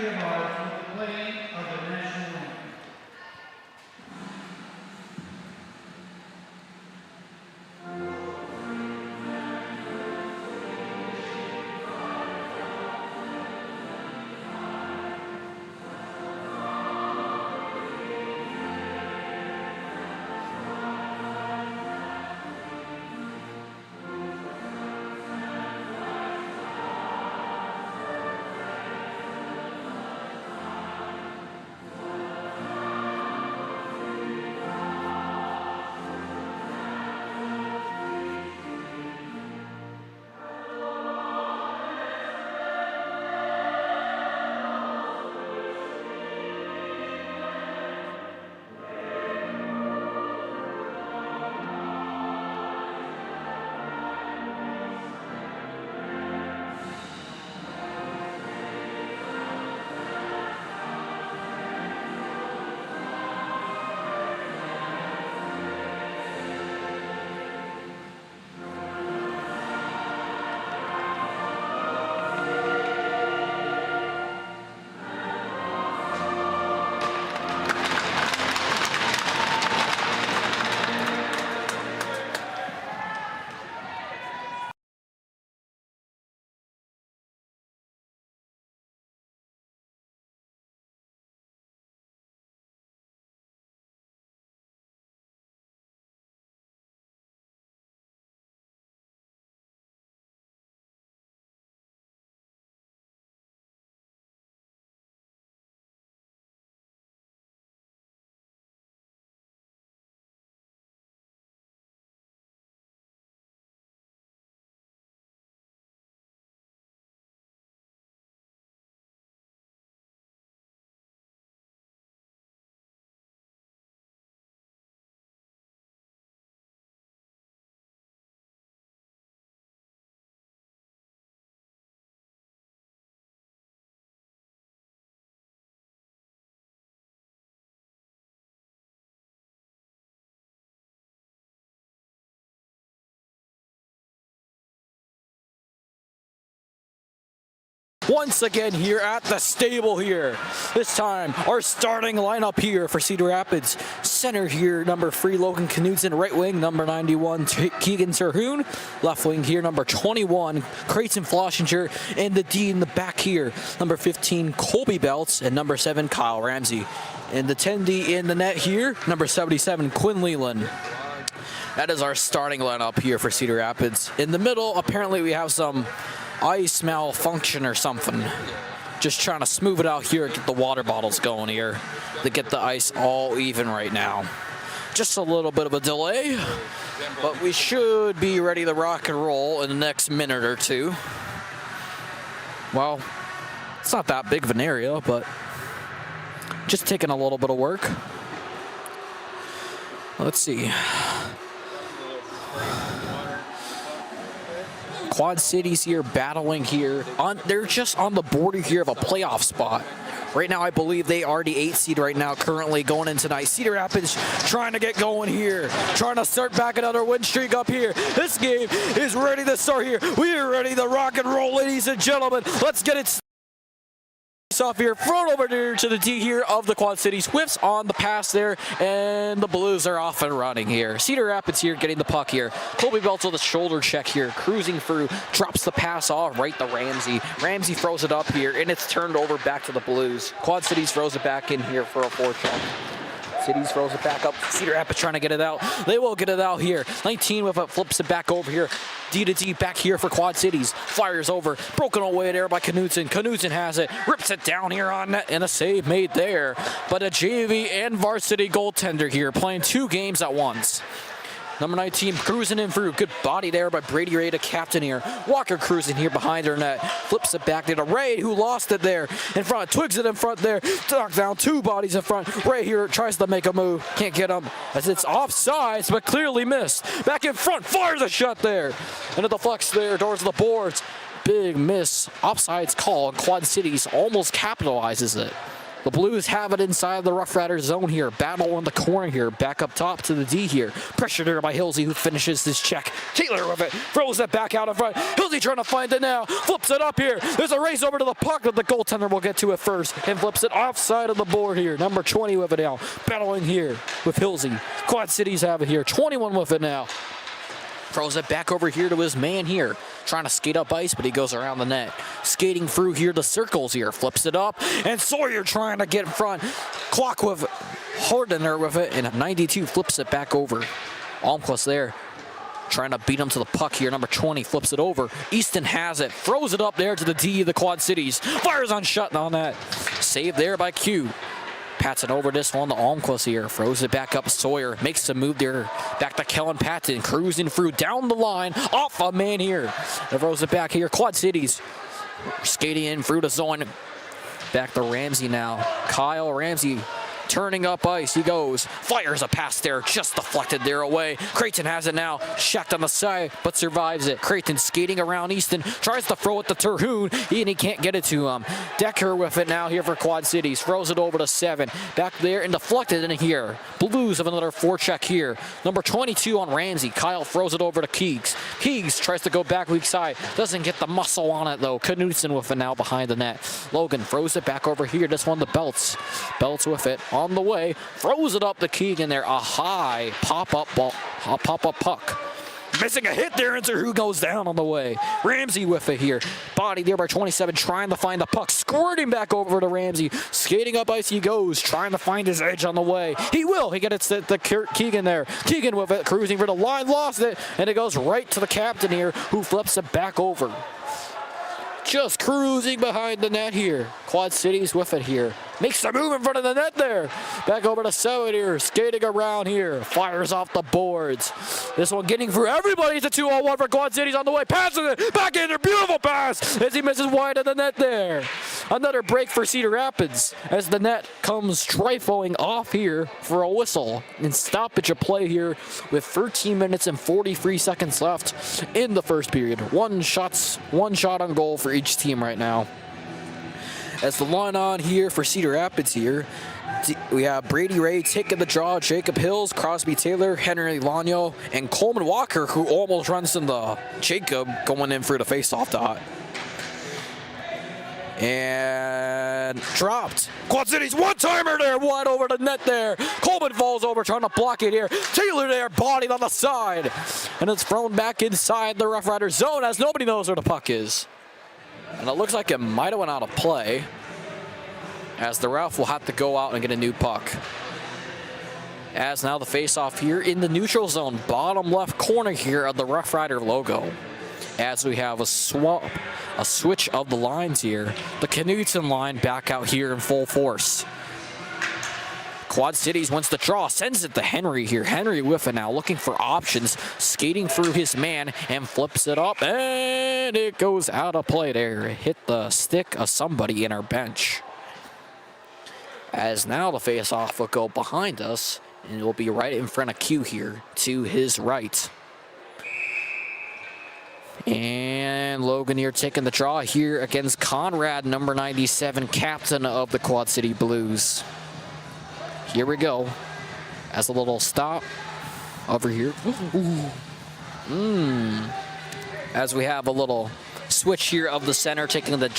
country of ours with the playing of the national anthem. Once again here at the stable here. This time, our starting lineup here for Cedar Rapids. Center here, number 3, Logan Knudsen. Right wing, number 91, Keegan Terhune. Left wing here, number 21, Creighton Floschinger. And the D in the back here, number 15, Colby Belts. And number 7, Kyle Ramsey. And the 10D in the net here, number 77, Quinn Leland. That is our starting lineup here for Cedar Rapids. In the middle, apparently we have some ice malfunction or something. Just trying to smooth it out here, get the water bottles going here to get the ice all even right now. Just a little bit of a delay, but we should be ready to rock and roll in the next minute or two. Well, it's not that big of an area, but just taking a little bit of work. Let's see. Quad Cities here battling here. They're just on the border here of a playoff spot. Right now, I believe they are the 8th seed right now, currently going in tonight. Cedar Rapids trying to get going here, trying to start back another win streak up here. This game is ready to start here. We are ready to rock and roll, ladies and gentlemen. Let's get it off here, thrown over there to the D here of the Quad Cities. Whiffs on the pass there, and the Blues are off and running here. Cedar Rapids here getting the puck here. Colby Belts with a shoulder check here, cruising through, drops the pass off right to Ramsey. Ramsey throws it up here, and it's turned over back to the Blues. Quad Cities throws it back in here for a forecheck. Cities throws it back up. Cedar Rapids trying to get it out. They will get it out here. 19 with it, flips it back over here. D to D back here for Quad Cities. Fires over. Broken away there by Knudsen. Knudsen has it. Rips it down here on net, and a save made there. But a JV and varsity goaltender here playing 2 games at once. Number 19 cruising in through. Good body there by Brady Ray, the captain here. Walker cruising here behind her net. Flips it back there to Ray, who lost it there in front. Twigs it in front there. Knocked down 2 bodies in front. Ray here tries to make a move. Can't get him as it's offsides, but clearly missed. Back in front. Fires a shot there. And it deflects there towards the boards. Big miss. Offsides call. Quad Cities almost capitalizes it. The Blues have it inside the Rough Riders zone here. Battle in the corner here. Back up top to the D here. Pressured there by Hillsey, who finishes this check. Taylor with it. Throws it back out in front. Hillsey trying to find it now. Flips it up here. There's a race over to the puck, but the goaltender will get to it first and flips it offside of the board here. Number 20 with it now. Battling here with Hillsey. Quad Cities have it here. 21 with it now. Throws it back over here to his man here. Trying to skate up ice, but he goes around the net. Skating through here the circles here. Flips it up. And Sawyer trying to get in front. Clock with Hardener with it. And 92 flips it back over. Almquist there. Trying to beat him to the puck here. Number 20 flips it over. Easton has it. Throws it up there to the D of the Quad Cities. Fires on shot on that. Saved there by Q. Patton over this one to Almquist here. Throws it back up. Sawyer makes the move there. Back to Kellen Patton. Cruising through down the line. Off a man here. And throws it back here. Quad Cities skating in through the zone. Back to Ramsey now. Kyle Ramsey turning up ice. He goes. Fires a pass there. Just deflected there away. Creighton has it now. Shacked on the side, but survives it. Creighton skating around Easton. Tries to throw it to Terhune, and he can't get it to him. Decker with it now here for Quad Cities. Throws it over to 7. Back there and deflected in here. Blues have another forecheck here. Number 22 on Ramsey. Kyle throws it over to Keegs. Keegs tries to go back weak side. Doesn't get the muscle on it though. Knudsen with it now behind the net. Logan throws it back over here. This one to Belts. Belts with it on the way. Throws it up to Keegan there. A high pop-up ball. A pop-up puck. Missing a hit there, and who goes down on the way. Ramsey with it here. Body there by 27, trying to find the puck. Squirting back over to Ramsey. Skating up ice he goes, trying to find his edge on the way. He will. He gets it to Keegan there. Keegan with it, cruising for the line, lost it, and it goes right to the captain here, who flips it back over. Just cruising behind the net here. Quad Cities with it here. Makes the move in front of the net there. Back over to 7 here. Skating around here. Fires off the boards. This one getting through everybody. It's a 2-on-1 for Quad Cities on the way. Passing it. Back in there. Beautiful pass as he misses wide of the net there. Another break for Cedar Rapids as the net comes trifling off here for a whistle. And stoppage of play here with 13 minutes and 43 seconds left in the first period. One shot on goal for each team right now. As the line on here for Cedar Rapids here, we have Brady Ray taking the draw, Jacob Hills, Crosby Taylor, Henry Lano, and Coleman Walker, who almost runs into Jacob going in for the face-off dot. And dropped. Quad Cities one-timer there, wide over the net there. Coleman falls over, trying to block it here. Taylor there, bodied on the side. And it's thrown back inside the Rough Riders zone as nobody knows where the puck is. And it looks like it might have went out of play, as the ref will have to go out and get a new puck. As now the face-off here in the neutral zone, bottom left corner here of the Rough Rider logo. As we have a switch of the lines here. The Knudsen line back out here in full force. Quad Cities wants the draw, sends it to Henry here. Henry with it now, looking for options, skating through his man and flips it up, and it goes out of play there. It hit the stick of somebody in our bench. As now the face-off will go behind us, and it will be right in front of Q here to his right. And Logan here taking the draw here against Conrad, number 97, captain of the Quad City Blues. Here we go. As a little stop over here. As we have a little switch here of the center taking the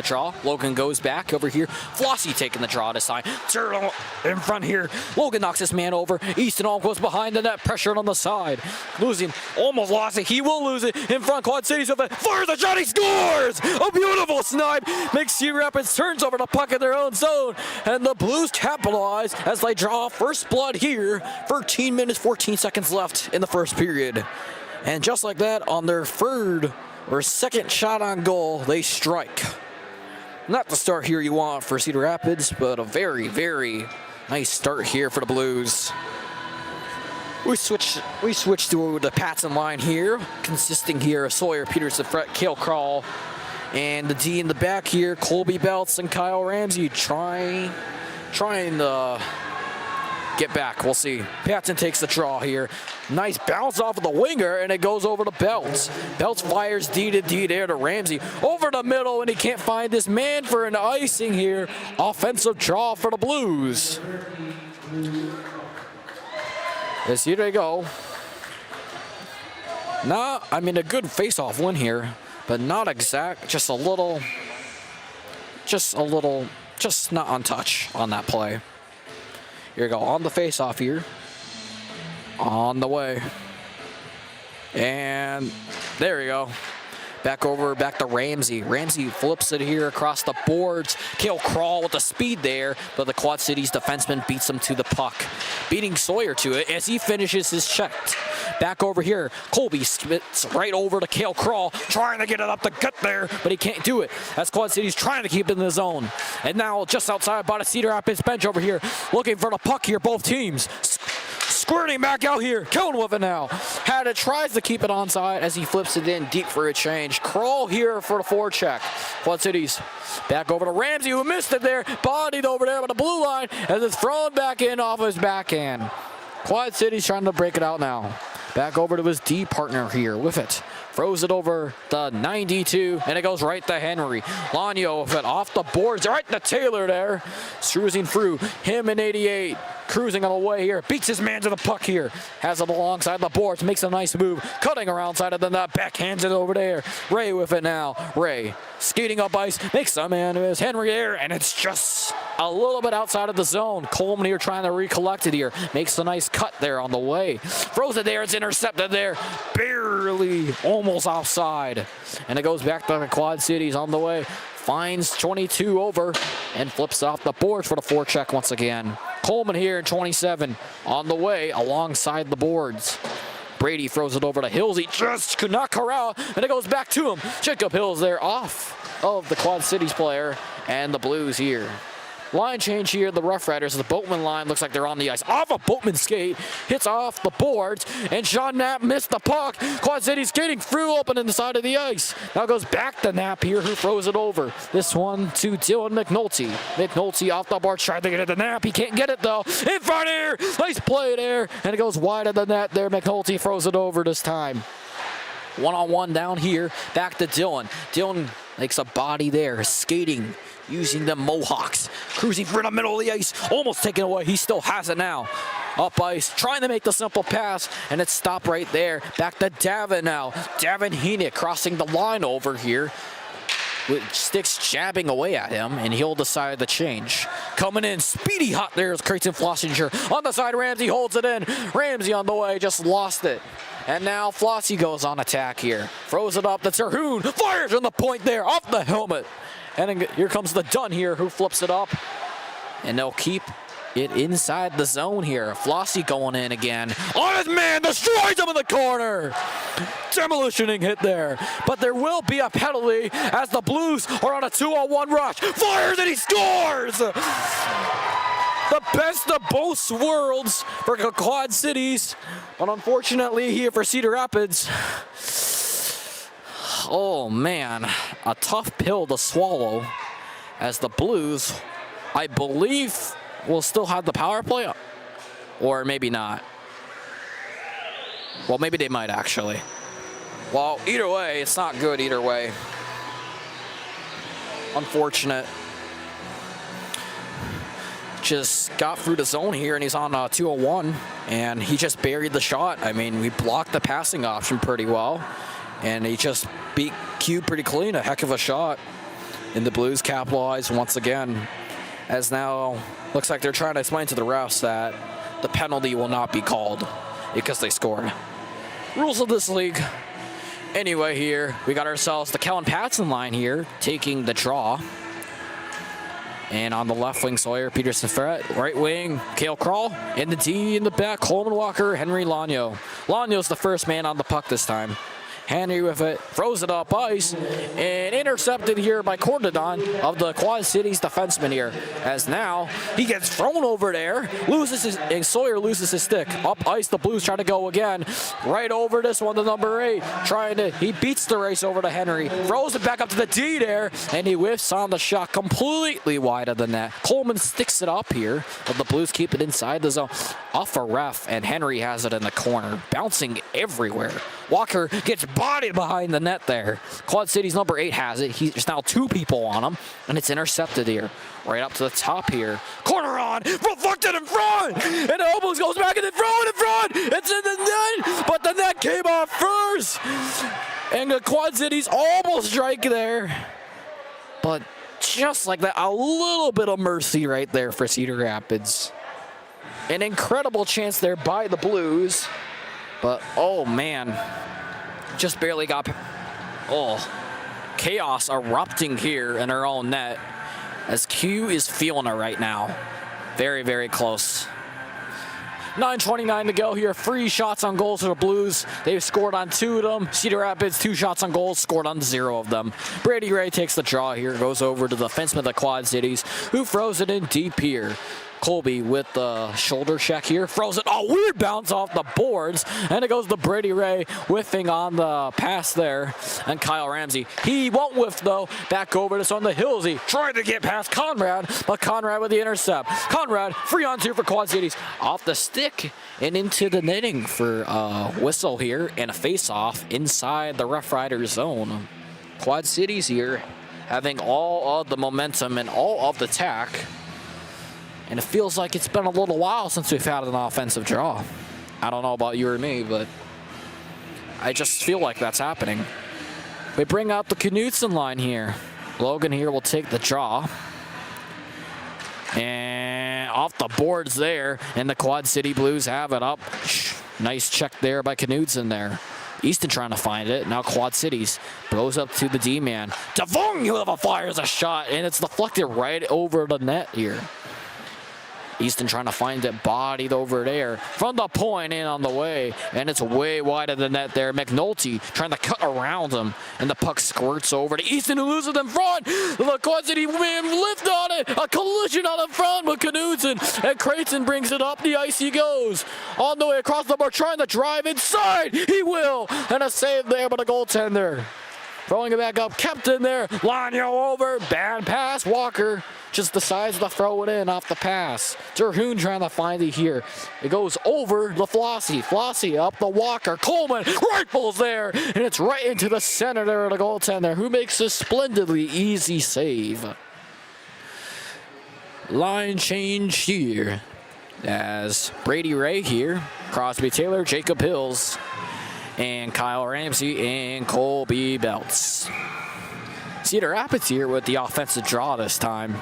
draw. Logan goes back over here. Flossie taking the draw this time. Turtle in front here. Logan knocks this man over. Easton all goes behind the net. Pressure on the side. Losing. Almost lost it. He will lose it. In front. Quad Cities with it. Fires a shot. He scores! A beautiful snipe. Makes Cedar Rapids turns over the puck in their own zone. And the Blues capitalize as they draw first blood here. 13 minutes, 14 seconds left in the first period. And just like that, on their third or second shot on goal, they strike. Not the start here you want for Cedar Rapids, but a very, very nice start here for the Blues. We switch to the Patson line here, consisting here of Sawyer, Peterson, Fret, Kale Crawl, and the D in the back here, Colby Belts and Kyle Ramsey trying to get back. We'll see. Patton takes the draw here. Nice bounce off of the winger, and it goes over to Belts. Belts fires D to D there to Ramsey. Over the middle, and he can't find this man for an icing here. Offensive draw for the Blues. Yes, here they go. I mean, a good face-off win here, but not exact. Just not on touch on that play. Here we go, on the face-off here. On the way. And there we go. Back to Ramsey. Ramsey flips it here across the boards. Kale Crawl with the speed there, but the Quad Cities defenseman beats him to the puck. Beating Sawyer to it as he finishes his check. Back over here, Colby spits right over to Kale Crawl, trying to get it up the gut there, but he can't do it. As Quad Cities trying to keep it in the zone. And now just outside by the Cedar Rapids bench over here, looking for the puck here, both teams. Squirting back out here, Killing with it now. Haddad tries to keep it onside as he flips it in deep for a change. Crawl here for the forecheck. Quad Cities back over to Ramsey, who missed it there. Bodied over there by the blue line as it's thrown back in off his backhand. Quad Cities trying to break it out now. Back over to his D partner here with it. Throws it over the 92, and it goes right to Henry. Lanyo with it off the boards, right to Taylor there. Cruising through, him in 88. Cruising on the way here, beats his man to the puck here. Has it alongside the boards, makes a nice move. Cutting around side of the net, backhands it over there. Ray with it now. Ray skating up ice, makes a man of his Henry there, and it's just a little bit outside of the zone. Coleman here trying to recollect it here. Makes a nice cut there on the way. Throws it there, it's intercepted there. Barely, almost offside. And it goes back to the Quad Cities on the way. Finds 22 over and flips off the boards for the forecheck once again. Coleman here in 27 on the way alongside the boards. Brady throws it over to Hills. He just could not corral, and it goes back to him. Jacob Hills there off of the Quad Cities player, and the Blues here. Line change here, the RoughRiders. The Boatman line looks like they're on the ice. Off a Boatman skate, hits off the boards, and Sean Knapp missed the puck. Quad Cities skating through, open in the side of the ice. Now goes back to Knapp here, who throws it over. This one to Dylan McNulty. McNulty off the board, trying to get it to Knapp. He can't get it though. In front here, nice play there, and it goes wide of the net there. McNulty throws it over this time. One-on-one down here, back to Dylan. Dylan makes a body there, skating, using the Mohawks. Cruising through the middle of the ice, almost taken away. He still has it now. Up ice, trying to make the simple pass, and it's stopped right there. Back to Davin now. Davin Heenick crossing the line over here. With sticks jabbing away at him, and he'll decide to change. Coming in, speedy hot there is Creighton Flossinger. On the side, Ramsey holds it in. Ramsey on the way, just lost it. And now Flossie goes on attack here. Throws it up to Terhune. Fires on the point there, off the helmet. And then here comes the Dunn here, who flips it up. And they'll keep it inside the zone here. Flossie going in again. On his man, destroys him in the corner. Demolitioning hit there. But there will be a penalty as the Blues are on a 2-on-1 rush. Fires and he scores! The best of both worlds for Quad Cities. But unfortunately here for Cedar Rapids, oh man, a tough pill to swallow as the Blues, I believe, will still have the power play, or maybe not. Well, maybe they might actually. Well, either way, it's not good either way. Unfortunate. Just got through the zone here, and he's on 2-on-1, and he just buried the shot. I mean, we blocked the passing option pretty well, and he just beat Q pretty clean. A heck of a shot. And the Blues capitalized once again, as now looks like they're trying to explain to the refs that the penalty will not be called because they scored. Rules of this league. Anyway, here we got ourselves the Kellen Patson line here, taking the draw. And on the left wing, Sawyer, Peterson, Ferret. Right wing, Kale Crawl. In the D in the back, Coleman Walker, Henry Lanyo. Lanyo's the first man on the puck this time. Henry with it, throws it up ice, and intercepted here by Cordadon of the Quad Cities defenseman here. As now he gets thrown over there, and Sawyer loses his stick. Up ice, the Blues try to go again. Right over this one to number 8, he beats the race over to Henry, throws it back up to the D there, and he whiffs on the shot completely wide of the net. Coleman sticks it up here, but the Blues keep it inside the zone. Off a ref, and Henry has it in the corner, bouncing everywhere. Walker gets bodied behind the net there. Quad Cities number 8 has it. There's now 2 people on him, and it's intercepted here. Right up to the top here. Corner on, reflected in front, and it almost goes back in front. It's in the net, but the net came off first. And the Quad Cities almost strike there. But just like that, a little bit of mercy right there for Cedar Rapids. An incredible chance there by the Blues. But, oh man, just barely got, chaos erupting here in our own net as Q is feeling it right now. Very, very close. 9:29 to go here. 3 shots on goals for the Blues. They've scored on 2 of them. Cedar Rapids, 2 shots on goals, scored on 0 of them. Brady Ray takes the draw here, goes over to the defenseman of the Quad Cities, who throws it in deep here. Colby with the shoulder check here, throws it, weird bounce off the boards, and it goes to Brady Ray, whiffing on the pass there, and Kyle Ramsey. He won't whiff though, back over this on the Hillsy, tried to get past Conrad, but Conrad with the intercept. Conrad, 3-on-2 for Quad Cities, off the stick and into the netting for a whistle here, and a face-off inside the RoughRiders zone. Quad Cities here having all of the momentum and all of the tack. And it feels like it's been a little while since we've had an offensive draw. I don't know about you or me, but I just feel like that's happening. We bring out the Knutson line here. Logan here will take the draw. And off the boards there, and the Quad City Blues have it up. Nice check there by Knutson there. Easton trying to find it. Now Quad Cities blows up to the D-man. Devon fires a shot, and it's deflected right over the net here. Easton trying to find it, bodied over there. From the point in on the way, and it's way wide of the net there. McNulty trying to cut around him, and the puck squirts over to Easton, who loses in front. The Quad City man lift on it. A collision on the front with Knudsen, and Creighton brings it up the ice. He goes on the way across the bar, trying to drive inside. He will, and a save there by the goaltender. Throwing it back up, kept in there. Lanyo over, bad pass. Walker just decides to throw it in off the pass. Terhune trying to find it here. It goes over the Flossie. Flossie up the Walker. Coleman rifles there, and it's right into the center there of the goaltender, who makes a splendidly easy save. Line change here as Brady Ray here, Crosby Taylor, Jacob Hills, and Kyle Ramsey and Colby Belts. Cedar Rapids here with the offensive draw this time.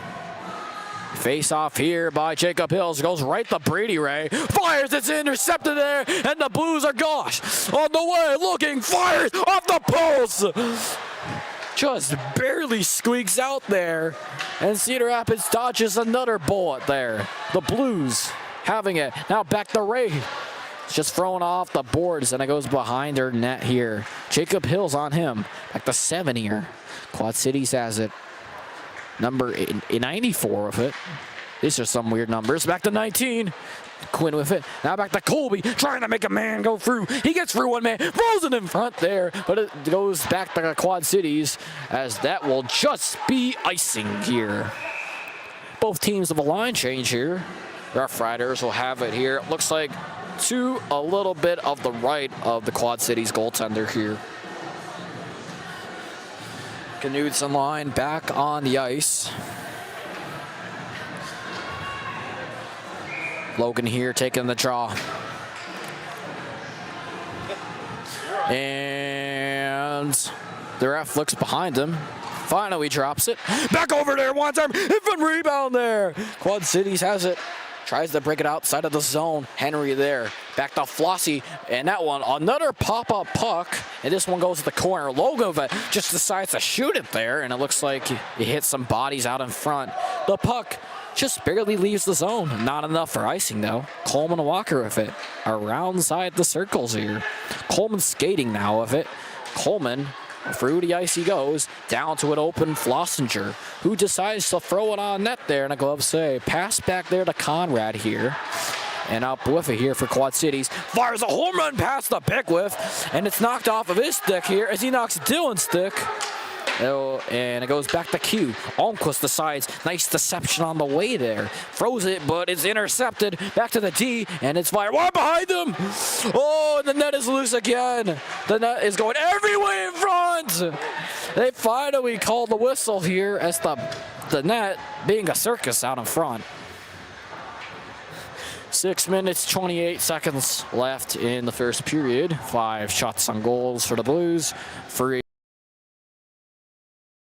Face off here by Jacob Hills, goes right to Brady Ray, fires, it's intercepted there, and the Blues are on the way, looking, fires off the post. Just barely squeaks out there, and Cedar Rapids dodges another bullet there. The Blues having it. Now back to Ray. Just thrown off the boards, and it goes behind their net here. Jacob Hills on him. Back to 7 here. Quad Cities has it. Number 94 with it. These are some weird numbers. Back to 19. Quinn with it. Now back to Colby, trying to make a man go through. He gets through one man, throws it in front there, but it goes back to the Quad Cities, as that will just be icing here. Both teams have a line change here. RoughRiders will have it here. It looks like to a little bit of the right of the Quad Cities goaltender here. Knudsen line back on the ice. Logan here taking the draw. And the ref looks behind him. Finally drops it. Back over there one time. Infant rebound there. Quad Cities has it. Tries to break it outside of the zone. Henry there. Back to Flossie. And that one, another pop-up puck. And this one goes to the corner. Logan just decides to shoot it there. And it looks like he hits some bodies out in front. The puck just barely leaves the zone. Not enough for icing, though. Coleman Walker with it. Around side the circles here. Coleman skating now with it. Coleman, through the ice he goes, down to an open Flossinger, who decides to throw it on net there, and a glove save. Pass back there to Conrad here. And up with it here for Quad Cities. Fires a home run past the Pickwiff, and it's knocked off of his stick here as he knocks Dylan's stick. Oh, and it goes back to Q. Almquist decides, nice deception on the way there. Throws it, but it's intercepted. Back to the D, and it's fired. Right behind them! Oh, and the net is loose again. The net is going every way in front! They finally called the whistle here as the net being a circus out in front. 6 minutes, 28 seconds left in the first period. 5 shots on goals for the Blues.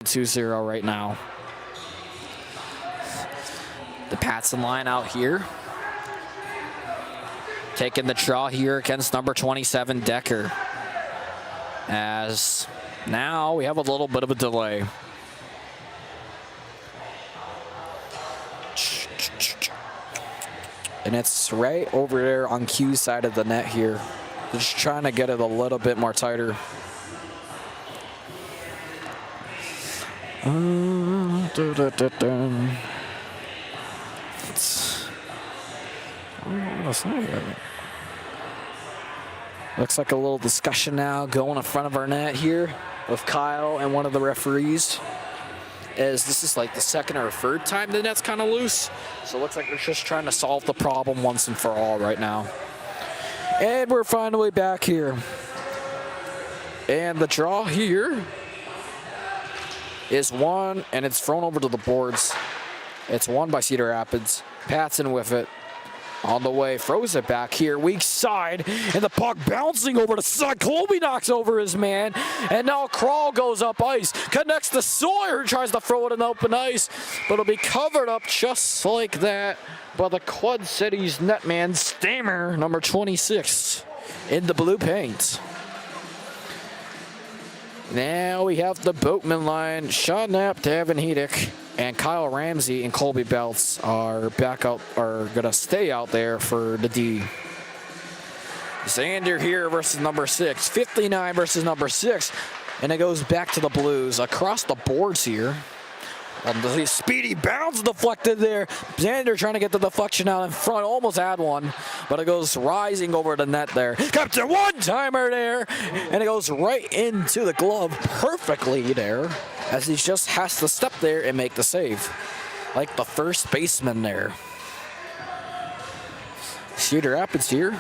2-0 right now. The Patson line out here. Taking the draw here against number 27, Decker. As now we have a little bit of a delay. And it's right over there on Q's side of the net here. Just trying to get it a little bit more tighter. Looks like a little discussion now going in front of our net here with Kyle and one of the referees. As this is like the second or third time the net's kind of loose. So it looks like they're just trying to solve the problem once and for all right now. And we're finally back here. And the draw here is won, and it's thrown over to the boards. It's won by Cedar Rapids. Patson with it. On the way, throws it back here, weak side, and the puck bouncing over the side. Colby knocks over his man, and now Krall goes up ice, connects to Sawyer, tries to throw it in open ice, but it'll be covered up just like that by the Quad Cities netman, Stamer, number 26, in the blue paint. Now we have the Boatman line. Sean Knapp, Davin Hedick, and Kyle Ramsey and Colby Belts are back out, are gonna stay out there for the D. Xander here versus number 6, 59 versus number 6, and it goes back to the Blues across the boards here. The speedy bounce deflected there. Xander trying to get the deflection out in front, almost had one, but it goes rising over the net there. Captain one-timer there, and it goes right into the glove perfectly there, as he just has to step there and make the save, like the first baseman there. Cedar Rapids here,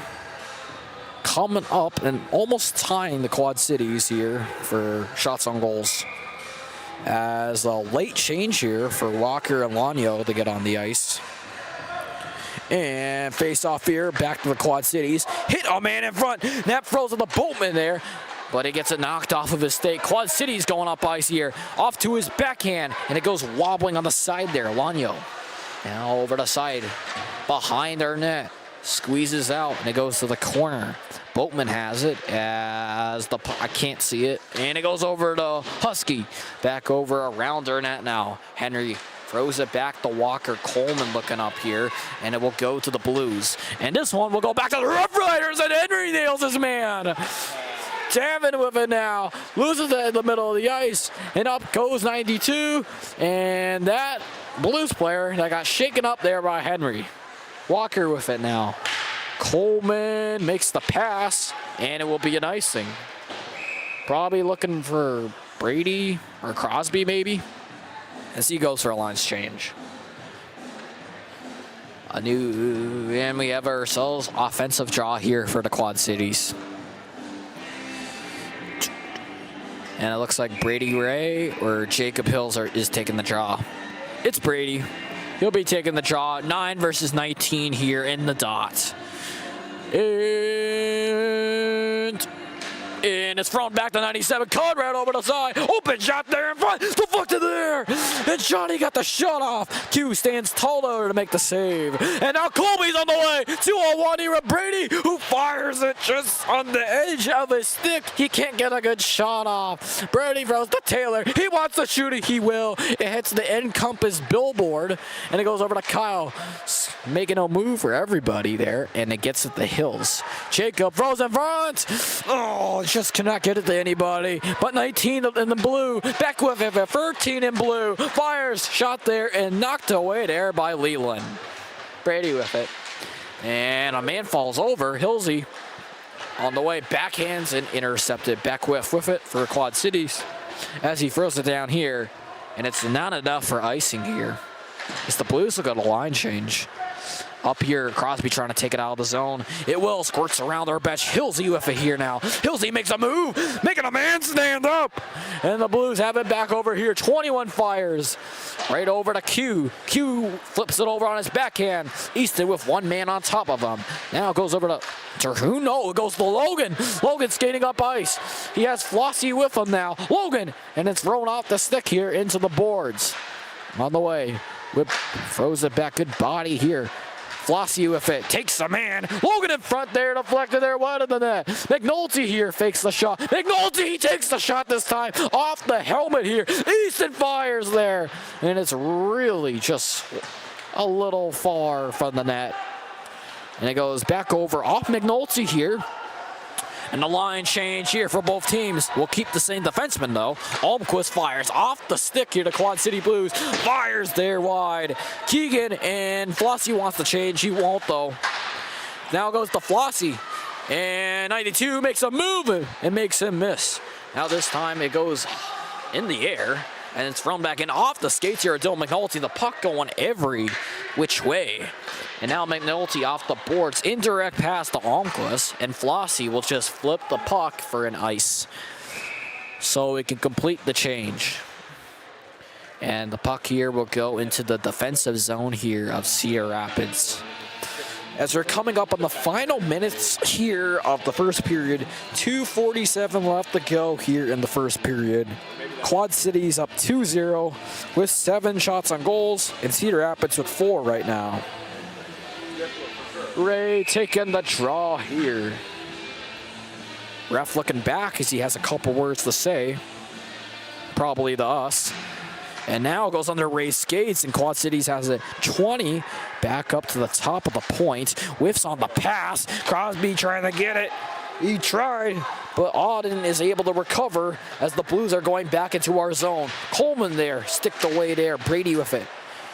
coming up and almost tying the Quad Cities here for shots on goals. As a late change here for Walker and Lanyo to get on the ice. And face off here, back to the Quad Cities. Hit a man in front. Knapp throws at the Boatman there, but he gets it knocked off of his stake. Quad Cities going up ice here, off to his backhand, and it goes wobbling on the side there. Lanyo now over the side, behind our net. Squeezes out, and it goes to the corner. Boatman has it as I can't see it, and it goes over to Husky. Back over around our net now. Henry throws it back to Walker. Coleman looking up here, and it will go to the Blues. And this one will go back to the RoughRiders, and Henry nails his man. Davin with it now, loses it in the middle of the ice, and up goes 92, and that Blues player that got shaken up there by Henry. Walker with it now. Coleman makes the pass, and it will be an icing. Probably looking for Brady or Crosby maybe, as he goes for a lines change. And we have ourselves offensive draw here for the Quad Cities. And it looks like Brady Ray or Jacob Hills is taking the draw. It's Brady. He'll be taking the draw. 9 versus 19 here in the dot. And it's thrown back to 97. Conrad over the side. Open shot there in front. Deflected there. And Johnny got the shot off. Q stands taller to make the save. And now Colby's on the way. 2-on-1 here with Brady, who fires it just on the edge of his stick. He can't get a good shot off. Brady throws to Taylor. He wants to shoot it. He will. It hits the Encompass billboard. And it goes over to Kyle. Making a move for everybody there. And it gets at the Hills. Jacob throws in front. Oh, just cannot get it to anybody. But 19 in the blue, back with it, 13 in blue, fires, shot there, and knocked away there by Leland. Brady with it. And a man falls over, Hilsey. On the way, backhands and intercepted. Back with it for Quad Cities as he throws it down here. And it's not enough for icing here. As the Blues will go to line change. Up here, Crosby trying to take it out of the zone. It will, squirts around their bench. Hilsey with it here now. Hilsey makes a move, making a man stand up. And the Blues have it back over here. 21 fires. Right over to Q. Q flips it over on his backhand. Easton with one man on top of him. Now it goes over to who? No, it goes to Logan. Logan skating up ice. He has Flossie with him now. Logan, and it's thrown off the stick here into the boards. On the way, Whip throws it back. Good body here. Flossie with it, takes the man. Logan in front there, deflected there, wide of the net. McNulty here fakes the shot. McNulty, he takes the shot this time off the helmet here. Easton fires there. And it's really just a little far from the net. And it goes back over off McNulty here. And the line change here for both teams. We'll keep the same defenseman, though. Almquist fires off the stick here to Quad City Blues. Fires there wide. Keegan and Flossie wants to change. He won't, though. Now goes to Flossie. And 92 makes a move and makes him miss. Now this time it goes in the air. And it's thrown back in off the skates here at Dylan McNulty. The puck going every which way. And now McNulty off the boards. Indirect pass to Almquist. And Flossie will just flip the puck for an ice. So it can complete the change. And the puck here will go into the defensive zone here of Cedar Rapids. As we're coming up on the final minutes here of the first period. 2:47 left to go here in the first period. Quad Cities up 2-0 with 7 shots on goals. And Cedar Rapids with 4 right now. Ray taking the draw here. Ref looking back as he has a couple words to say. Probably to us. And now it goes under Ray's skates, and Quad Cities has it 20 back up to the top of the point. Whiffs on the pass. Crosby trying to get it. He tried, but Auden is able to recover as the Blues are going back into our zone. Coleman there, sticked away there. Brady with it.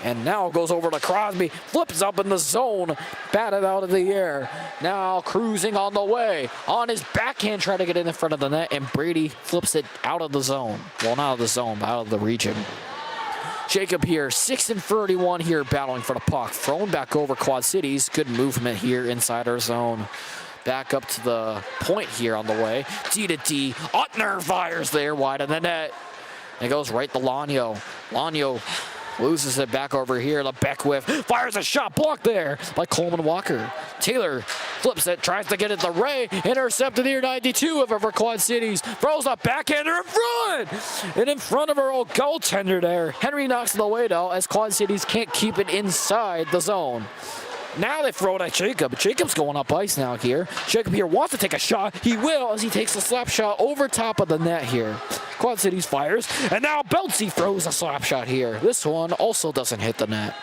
And now it goes over to Crosby, flips up in the zone, batted out of the air. Now cruising on the way. On his backhand, trying to get in front of the net, and Brady flips it out of the zone. Well, not out of the zone, but out of the region. Jacob here, 6-31 here, battling for the puck. Thrown back over Quad Cities. Good movement here inside our zone. Back up to the point here on the way. D to D. Ottner fires there wide of the net. And it goes right to Lanyo. Lanyo loses it back over here. The Beckwith fires a shot blocked there by Coleman Walker. Taylor flips it, tries to get it to Ray. Intercepted here, 92 of our Quad Cities. Throws a backhander in front. And in front of our old goaltender there. Henry knocks it away though as Quad Cities can't keep it inside the zone. Now they throw it at Jacob. Jacob's going up ice now here. Jacob here wants to take a shot. He will as he takes a slap shot over top of the net here. Quad Cities fires. And now Beltsy throws a slap shot here. This one also doesn't hit the net.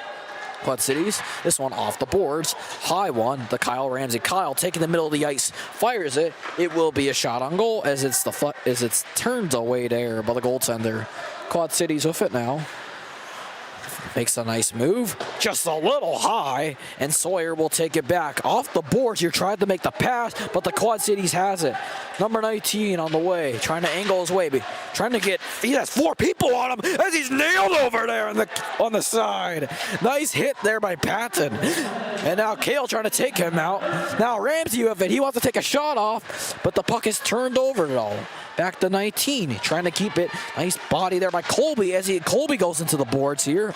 Quad Cities, this one off the boards. High one, the Kyle Ramsey. Kyle taking the middle of the ice, fires it. It will be a shot on goal as it's turned away there by the goaltender. Quad Cities with it now. Makes a nice move, just a little high, and Sawyer will take it back. Off the boards, you're trying to make the pass, but the Quad Cities has it. Number 19 on the way, trying to angle his way, trying to get, he has 4 people on him as he's nailed over there on the side. Nice hit there by Patton. And now Kale trying to take him out. Now Ramsey with it, he wants to take a shot off, but the puck is turned over though. Back to 19, trying to keep it. Nice body there by Colby as Colby goes into the boards here.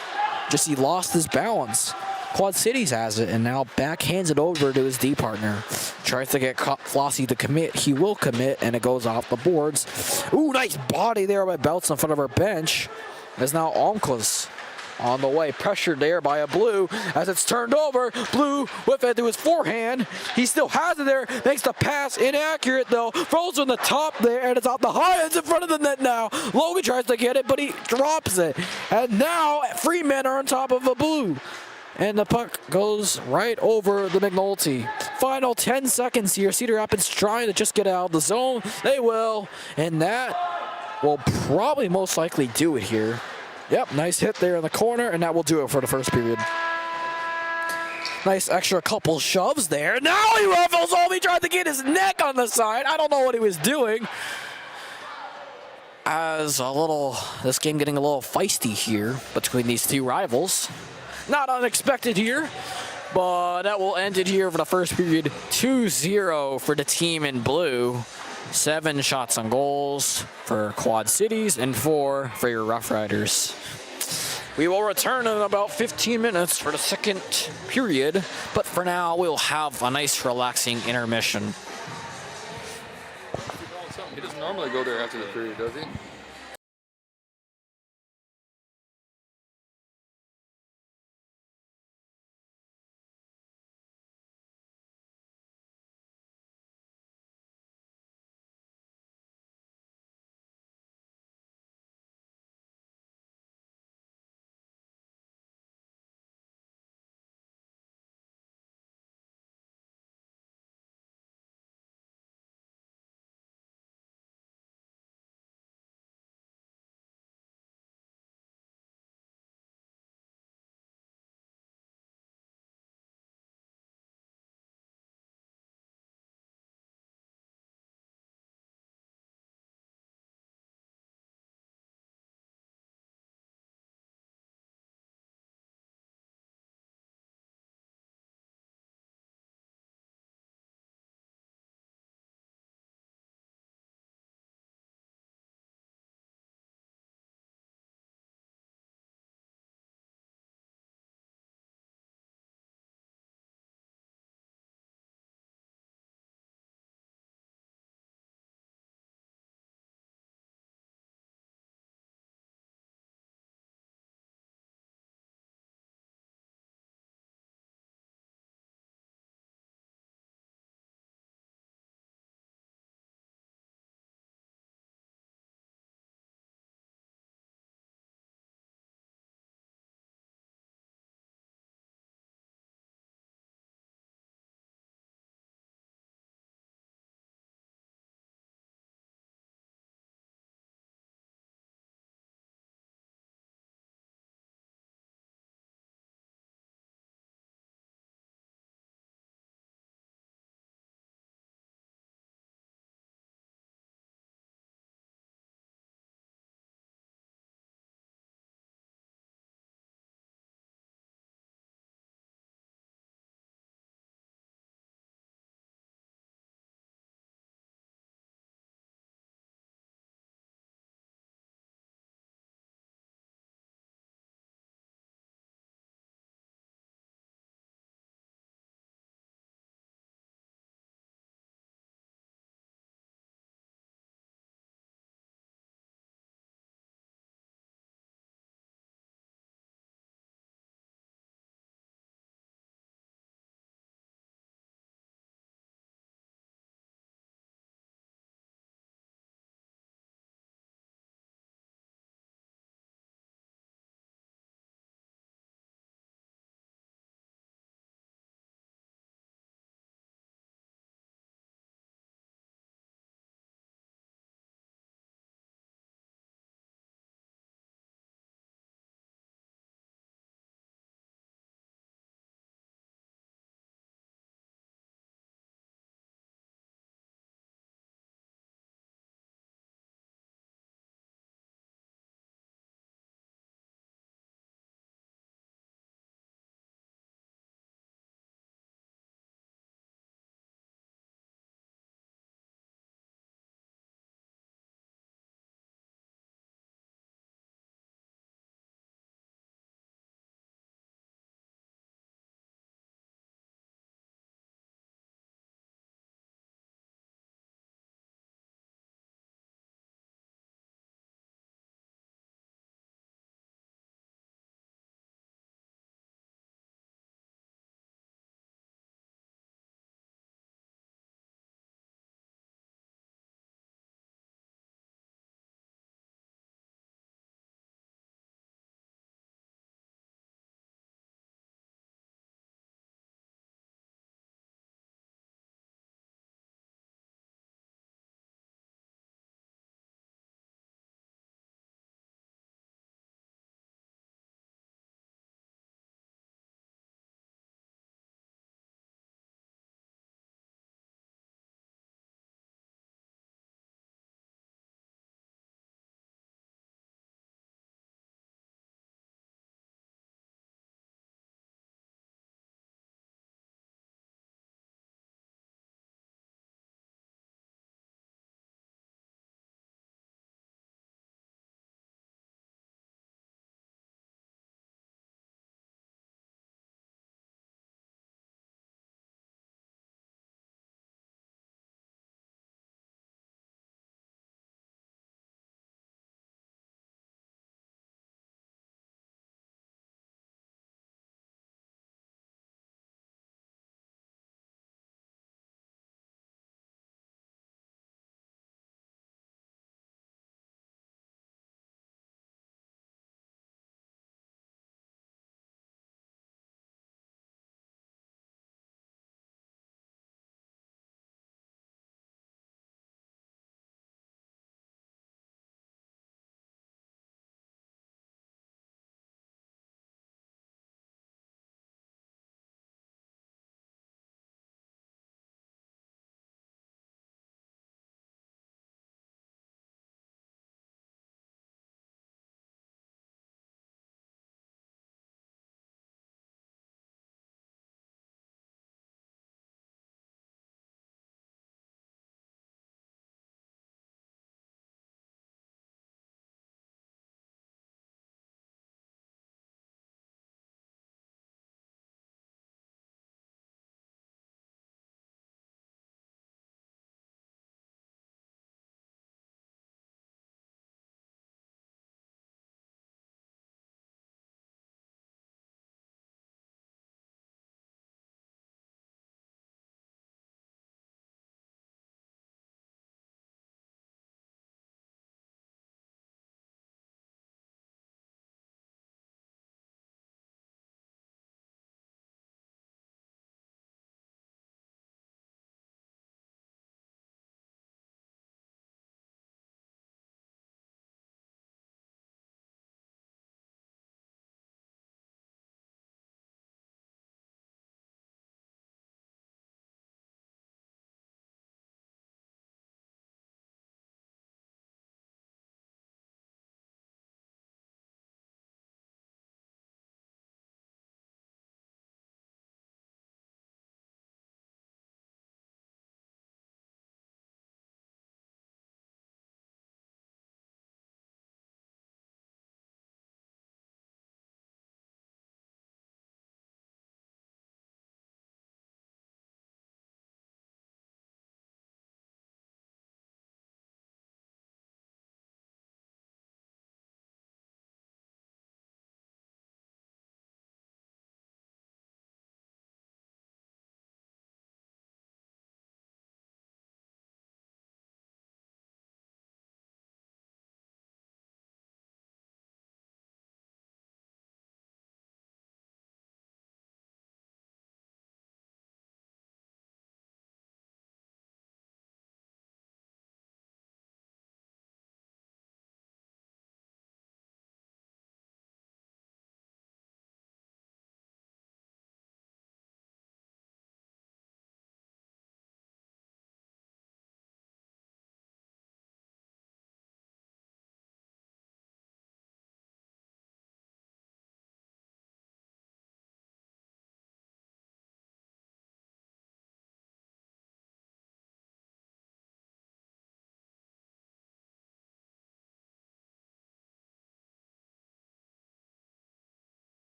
Just he lost his balance. Quad Cities has it and now backhands it over to his D partner. Tries to get Flossie to commit. He will commit and it goes off the boards. Ooh, nice body there by Belts in front of our bench. There's now Almquist on the way, pressured there by a Blue as it's turned over. Blue with it to his forehand. He still has it there. Makes the pass inaccurate though. Throws on the top there and it's off the high. It's in front of the net now. Logan tries to get it, but he drops it. And now 3 men are on top of a Blue. And the puck goes right over the McNulty. Final 10 seconds here. Cedar Rapids trying to just get out of the zone. They will, and that will probably most likely do it here. Yep, nice hit there in the corner, and that will do it for the first period. Nice extra couple shoves there. Now he ruffles home. He tried to get his neck on the side. I don't know what he was doing. This game getting a little feisty here between these two rivals. Not unexpected here, but that will end it here for the first period. 2-0 for the team in blue. 7 shots on goals for Quad Cities and 4 for your RoughRiders. We will return in about 15 minutes for the second period, but for now we'll have a nice relaxing intermission. He doesn't normally go there after the period, does he?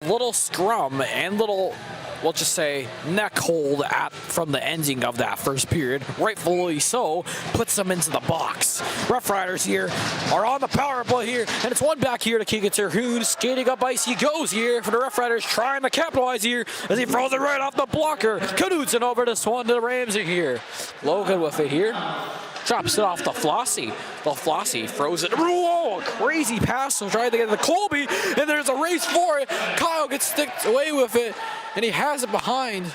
Little scrum and little, we'll just say, neck hold from the ending of that first period, rightfully so, puts them into the box. Rough Riders here are on the power play here, and it's one back here to Keegan Terhune. Skating up ice he goes here for the Rough Riders, trying to capitalize here as he throws it right off the blocker. Knudsen over to Swan to Ramsey here. Logan with it here. Drops it off to Flossie. The Flossie throws it. Whoa, crazy pass. So trying to get it to Colby, and there's a race for it. Kyle gets sticked away with it, and he has it behind.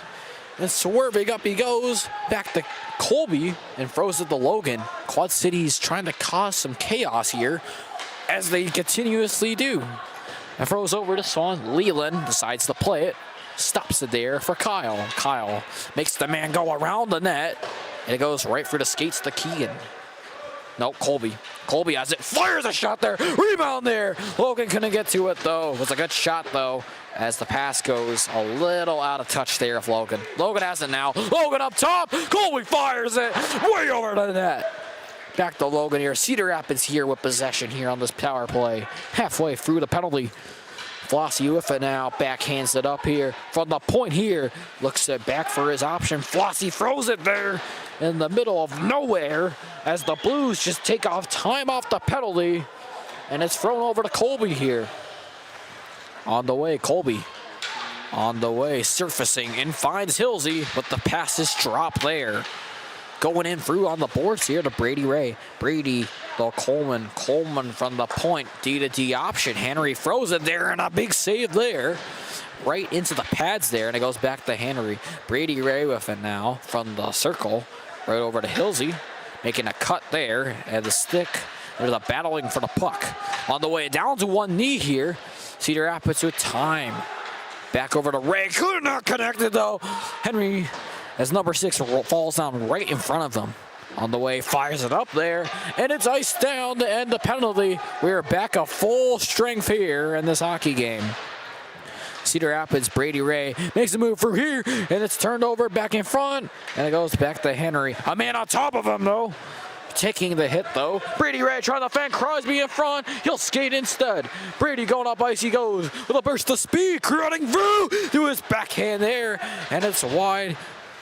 And swerving up he goes back to Colby and throws it to Logan. Quad City's trying to cause some chaos here, as they continuously do. And throws over to Swan. Leland decides to play it. Stops it there for Kyle. Kyle makes the man go around the net. And it goes right for the skates to Keegan. Nope, Colby. Colby has it. Fires a shot there. Rebound there. Logan couldn't get to it, though. It was a good shot, though, as the pass goes a little out of touch there of Logan. Logan has it now. Logan up top. Colby fires it way over the net. Back to Logan here. Cedar Rapids here with possession here on this power play. Halfway through the penalty. Flossie with it now, backhands it up here from the point here. Looks it back for his option. Flossie throws it there in the middle of nowhere as the Blues just take off time off the penalty. And it's thrown over to Colby here. On the way, Colby. On the way, surfacing and finds Hilsey, but the pass is dropped there. Going in through on the boards here to Brady Ray. Brady, the Coleman. Coleman from the point. D-to-D option. Henry throws it there, and a big save there. Right into the pads there, and it goes back to Henry. Brady Ray with it now from the circle. Right over to Hilsey. Making a cut there, and the stick. There's a battling for the puck. On the way down to one knee here. Cedar Rapids with time. Back over to Ray. Could not connect it, though. Henry, as number 6 falls down right in front of them. On the way, fires it up there, and it's iced down to end the penalty. We're back at full strength here in this hockey game. Cedar Rapids, Brady Ray makes a move through here, and it's turned over back in front, and it goes back to Henry. A man on top of him, though. Taking the hit, though. Brady Ray trying to fan Crosby in front. He'll skate instead. Brady going up ice he goes with a burst of speed, crowding through to his backhand there, and it's wide.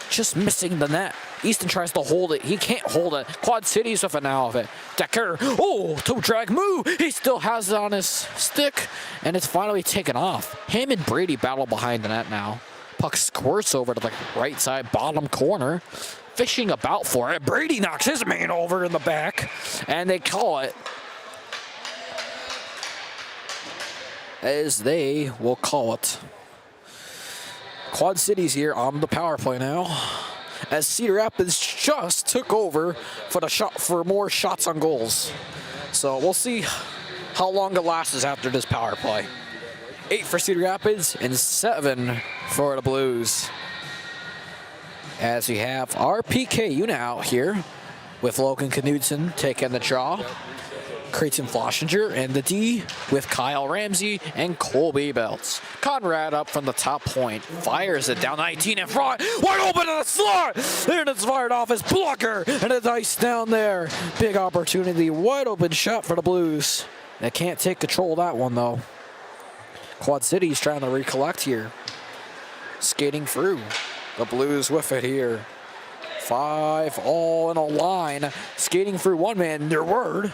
Just missing the net. Easton tries to hold it. He can't hold it. Quad Cities with it now of it. Decker. Oh, toe drag move. He still has it on his stick, and it's finally taken off. Him and Brady battle behind the net now. Puck squirts over to the right side bottom corner. Fishing about for it. Brady knocks his man over in the back, and they call it. As they will call it. Quad Cities here on the power play now, as Cedar Rapids just took over for more shots on goals. So we'll see how long it lasts after this power play. 8 for Cedar Rapids and 7 for the Blues. As we have our PK unit out here with Logan Knudsen taking the draw. Creighton Floshinger and the D with Kyle Ramsey and Colby Belts. Conrad up from the top point, fires it down 19 in front, wide open in the slot, and it's fired off his blocker, and it's iced down there. Big opportunity, wide open shot for the Blues. They can't take control of that one though. Quad City's trying to recollect here. Skating through, the Blues with it here. 5 all in a line, skating through one man, their word.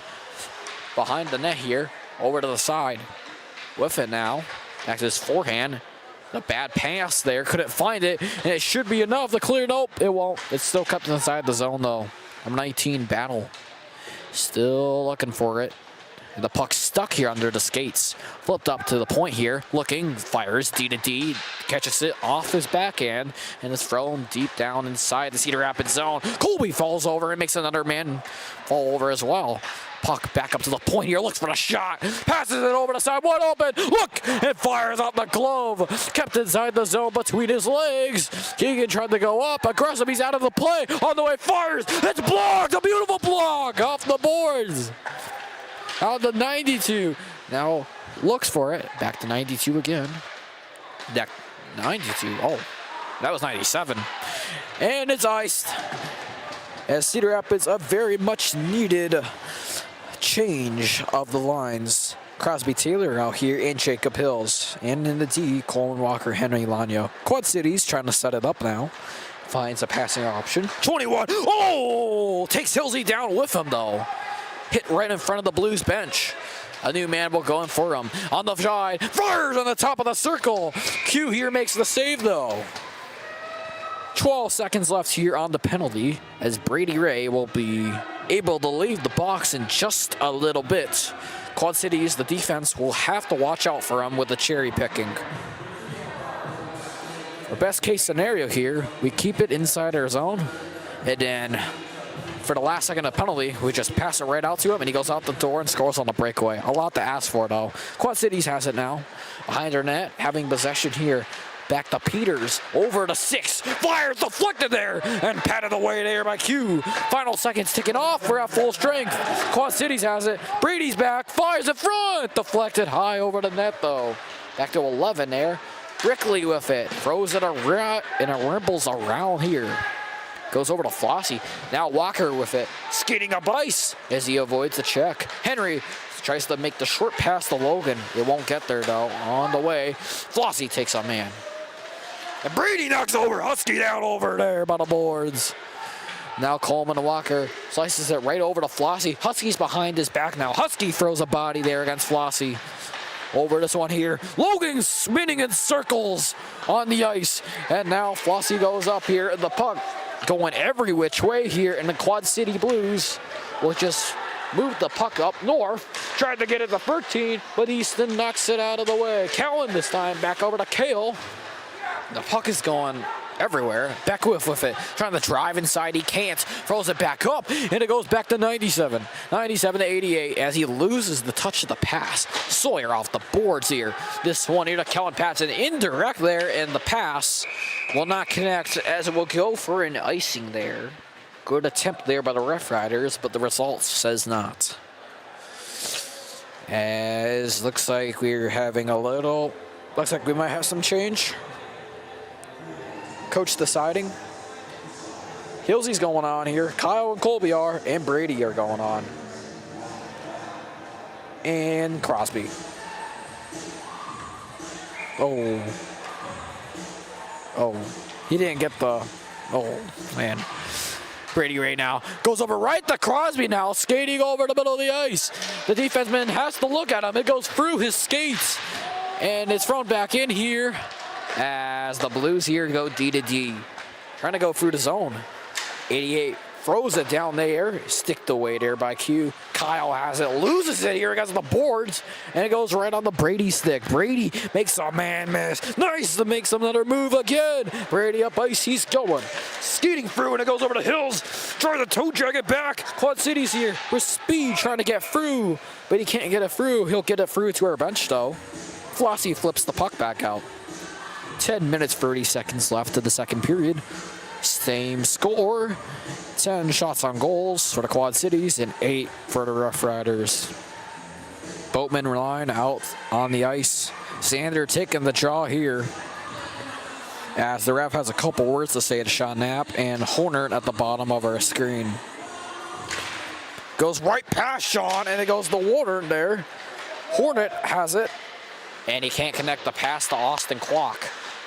Behind the net here, over to the side. With it now, back to his forehand. The bad pass there, couldn't find it, and it should be enough to clear. Nope, it won't. It's still kept inside the zone though. A 19 battle. Still looking for it. And the puck stuck here under the skates. Flipped up to the point here, looking, fires D-to-D, catches it off his backhand, and is thrown deep down inside the Cedar Rapids zone. Colby falls over and makes another man fall over as well. Puck back up to the point here, looks for the shot, passes it over the side, wide open, look, and fires out the glove. Kept inside the zone between his legs. Keegan tried to go up, aggressive, he's out of the play, on the way, fires, it's blocked, a beautiful block off the boards. Out the 92, now looks for it, back to 92 again. Deck 92, oh, that was 97. And it's iced. As Cedar Rapids, a very much needed change of the lines Crosby Taylor out here, and Jacob Hills. And in the D, Coleman Walker, Henry Lano. Quad Cities trying to set it up now. Finds a passing option. 21. Oh! Takes Hillsy down with him, though. Hit right in front of the Blues bench. A new man will go in for him. On the side. Fires on the top of the circle. Q here makes the save, though. 12 seconds left here on the penalty, as Brady Ray will be able to leave the box in just a little bit. Quad Cities, the defense, will have to watch out for him with the cherry picking. Our best case scenario here, we keep it inside our zone, and then for the last second of penalty, we just pass it right out to him, and he goes out the door and scores on the breakaway. A lot to ask for, though. Quad Cities has it now. Behind their net, having possession here. Back to Peters, over to 6, fires deflected there, and patted away there by Q. Final seconds ticking off, we're at full strength. Quad Cities has it, Brady's back, fires in front, deflected high over the net though. Back to 11 there, Brickley with it, throws it around, and it ripples around here. Goes over to Flossie, now Walker with it, skating up ice as he avoids the check. Henry tries to make the short pass to Logan, it won't get there though, on the way. Flossie takes a man. And Brady knocks over Husky down over there by the boards. Now Coleman and Walker slices it right over to Flossie. Husky's behind his back now. Husky throws a body there against Flossie. Over this one here. Logan spinning in circles on the ice. And now Flossie goes up here. And the puck going every which way here. And the Quad City Blues will just move the puck up north. Tried to get it to 13, but Easton knocks it out of the way. Callan this time back over to Kale. The puck is going everywhere. Beckwith with it, trying to drive inside. He can't. Throws it back up, and it goes back to 97. 97 to 88 as he loses the touch of the pass. Sawyer off the boards here. This one here to Kellen Patson. Indirect there, and the pass will not connect as it will go for an icing there. Good attempt there by the RoughRiders, but the result says not. As looks like we're having a little... Looks like we might have some change. Coach deciding. Hillsy's going on here. Kyle and Colby are, and Brady are going on. And Crosby. Oh. He didn't get the... Oh, man. Brady right now goes over right to Crosby now, skating over the middle of the ice. The defenseman has to look at him. It goes through his skates, and it's thrown back in here. As the Blues here go D to D. Trying to go through the zone. 88 throws it down there. Sticked away there by Q. Kyle has it. Loses it here against the boards. And it goes right on the Brady stick. Brady makes a man miss. Nice to make another move again. Brady up ice. He's going. Skating through, and it goes over to Hills. Trying to toe drag it back. Quad Cities here with speed trying to get through. But he can't get it through. He'll get it through to our bench though. Flossie flips the puck back out. 10 minutes, 30 seconds left of the second period. Same score. 10 shots on goals for the Quad Cities and 8 for the RoughRiders. Boatman line out on the ice. Sander taking the draw here. As the ref has a couple words to say to Sean Knapp and Horner at the bottom of our screen. Goes right past Sean, and it goes to Warner there. Hornet has it, and he can't connect the pass to Austin Kwok.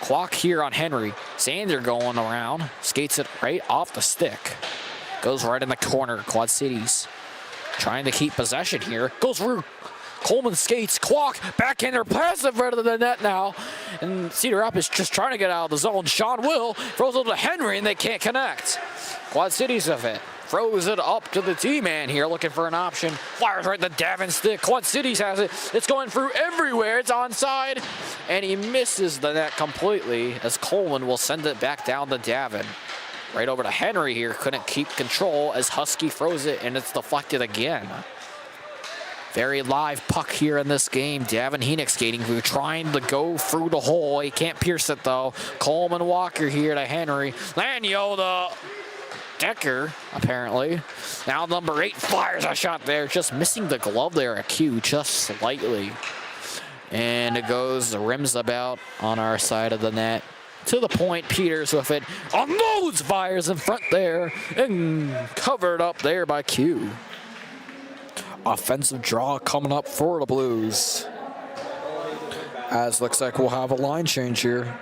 Kwok here on Henry. Sander going around. Skates it right off the stick. Goes right in the corner. Quad Cities trying to keep possession here. Goes through. Coleman skates. Kwok backhander pass in front of the net now. And Cedar Rapids just trying to get out of the zone. Sean Will throws it to Henry, and they can't connect. Quad Cities with it. Throws it up to the T-man here, looking for an option. Fires right the Davin stick. Quad Cities has it. It's going through everywhere. It's onside. And he misses the net completely as Coleman will send it back down to Davin. Right over to Henry here. Couldn't keep control as Husky throws it, and it's deflected again. Very live puck here in this game. Davin Heenek skating through, trying to go through the hole. He can't pierce it, though. Coleman Walker here to Henry. Lanyo, the Decker, apparently. Now number 8 fires a shot there, just missing the glove there at Q just slightly. And it goes, the rims about on our side of the net. To the point, Peters with it. Unloads, fires in front there, and covered up there by Q. offensive draw coming up for the Blues. As looks like we'll have a line change here.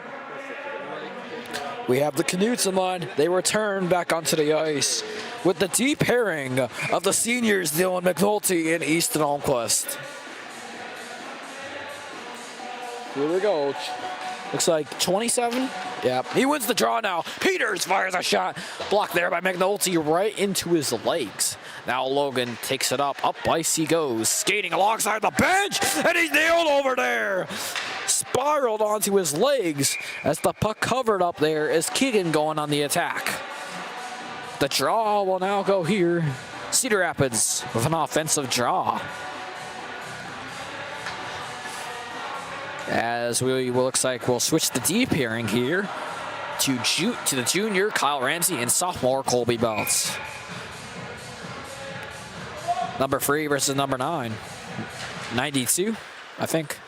We have the Canucks in line. They return back onto the ice with the deep pairing of the seniors Dylan McNulty and Easton Almquist. Here we go. Looks like 27. Yeah, he wins the draw now. Peters fires a shot. Blocked there by McNulty right into his legs. Now Logan takes it up. Up ice he goes. Skating alongside the bench. And he's nailed over there. Spiraled onto his legs as the puck covered up there as Keegan going on the attack. The draw will now go here. Cedar Rapids with an offensive draw. As we looks like we'll switch the deep pairing here to the junior Kyle Ramsey and sophomore Colby Belts. Number 3 versus number 9. 92, I think.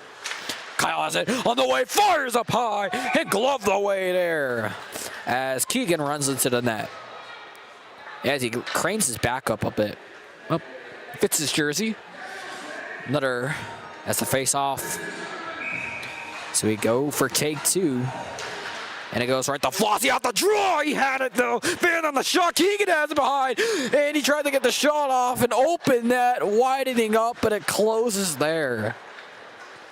Kyle has it on the way, fires up high, and gloved away there as Keegan runs into the net. As he cranes his back up a bit. Oh, fits his jersey. Another as the face off. So we go for take 2. And it goes right to Flossie out the draw. He had it though. Fan on the shot. Keegan has it behind. And he tried to get the shot off and open that, widening up, but it closes there.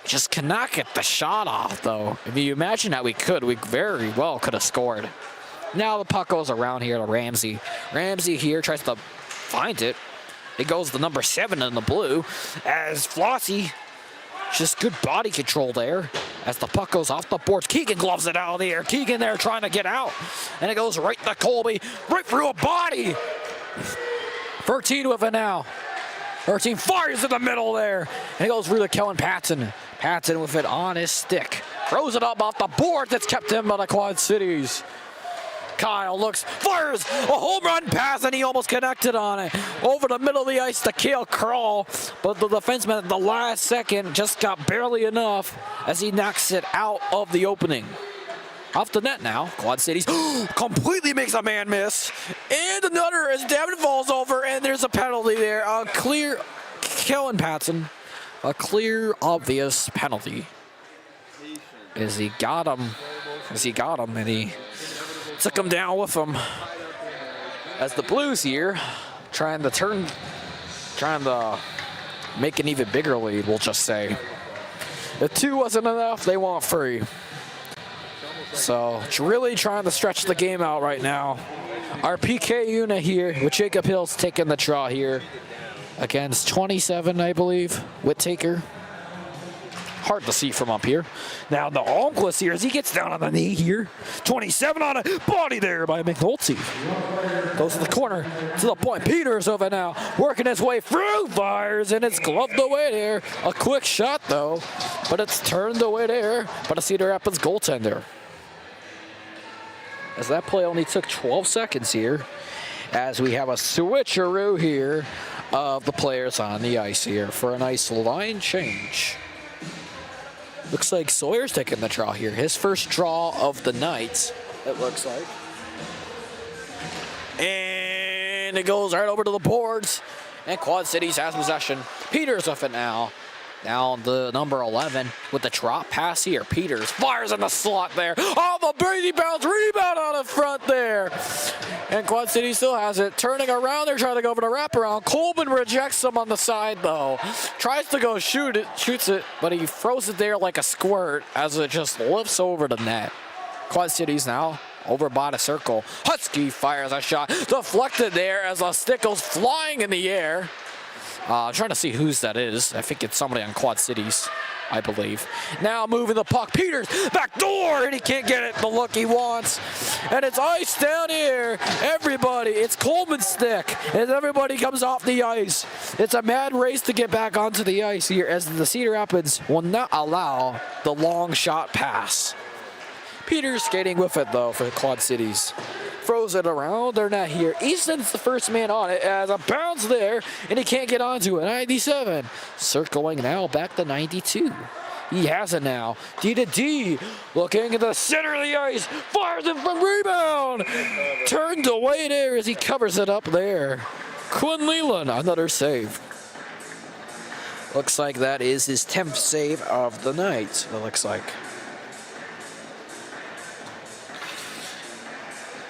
Just cannot get the shot off though. If you imagine that we very well could have scored. Now the puck goes around here to Ramsey. Ramsey here tries to find it. It goes to number 7 in the blue as Flossie. Just good body control there as the puck goes off the boards. Keegan gloves it out of the air. Keegan there trying to get out. And it goes right to Colby, right through a body. 13 with it now. 13 fires in the middle there. And it goes through to Kellen Patton. Patton with it on his stick. Throws it up off the board that's kept him by the Quad Cities. Kyle looks, fires a home run pass, and he almost connected on it. Over the middle of the ice to Cale Crawl, but the defenseman at the last second just got barely enough as he knocks it out of the opening. Off the net now, Quad Cities completely makes a man miss. And another as Devin falls over, and there's a penalty there. A clear, Kellen Patton, a clear, obvious penalty. As he got him, and he took him down with him. As the Blues here, trying to make an even bigger lead, we'll just say. If 2 wasn't enough, they want 3. So really trying to stretch the game out right now. Our PK unit here with Jacob Hills taking the draw here against 27, I believe, Whittaker. Hard to see from up here. Now the Almquist here as he gets down on the knee here. 27 on a body there by McNulty. Goes to the corner, to the point. Peters over now, working his way through, fires, and it's gloved away there. A quick shot though, but it's turned away there by the Cedar Rapids goaltender. As that play only took 12 seconds here, as we have a switcheroo here of the players on the ice here for a nice line change. Looks like Sawyer's taking the draw here. His first draw of the night, it looks like. And it goes right over to the boards. And Quad Cities has possession. Peters with it now. Down to number 11 with the drop pass here. Peters fires in the slot there. Oh, the Brady bounce rebound on the front there. And Quad City still has it. Turning around, they're trying to go for the wraparound. Coleman rejects him on the side though. Tries to go shoots it, but he throws it there like a squirt as it just lifts over the net. Quad Cities now over by the circle. Husky fires a shot. Deflected there as a stick goes flying in the air. I'm trying to see whose that is. I think it's somebody on Quad Cities, I believe. Now moving the puck. Peters, back door, and he can't get it the look he wants. And it's ice down here. Everybody, it's Coleman's stick as everybody comes off the ice. It's a mad race to get back onto the ice here as the Cedar Rapids will not allow the long shot pass. Peters skating with it, though, for the Quad Cities. Throws it around. They're not here. Easton's the first man on it as a bounce there, and he can't get onto it. 97. Circling now back to 92. He has it now. D to D. Looking at the center of the ice. Fires it from rebound. Turned away there as he covers it up there. Quinn Leland, another save. Looks like that is his 10th save of the night, it looks like.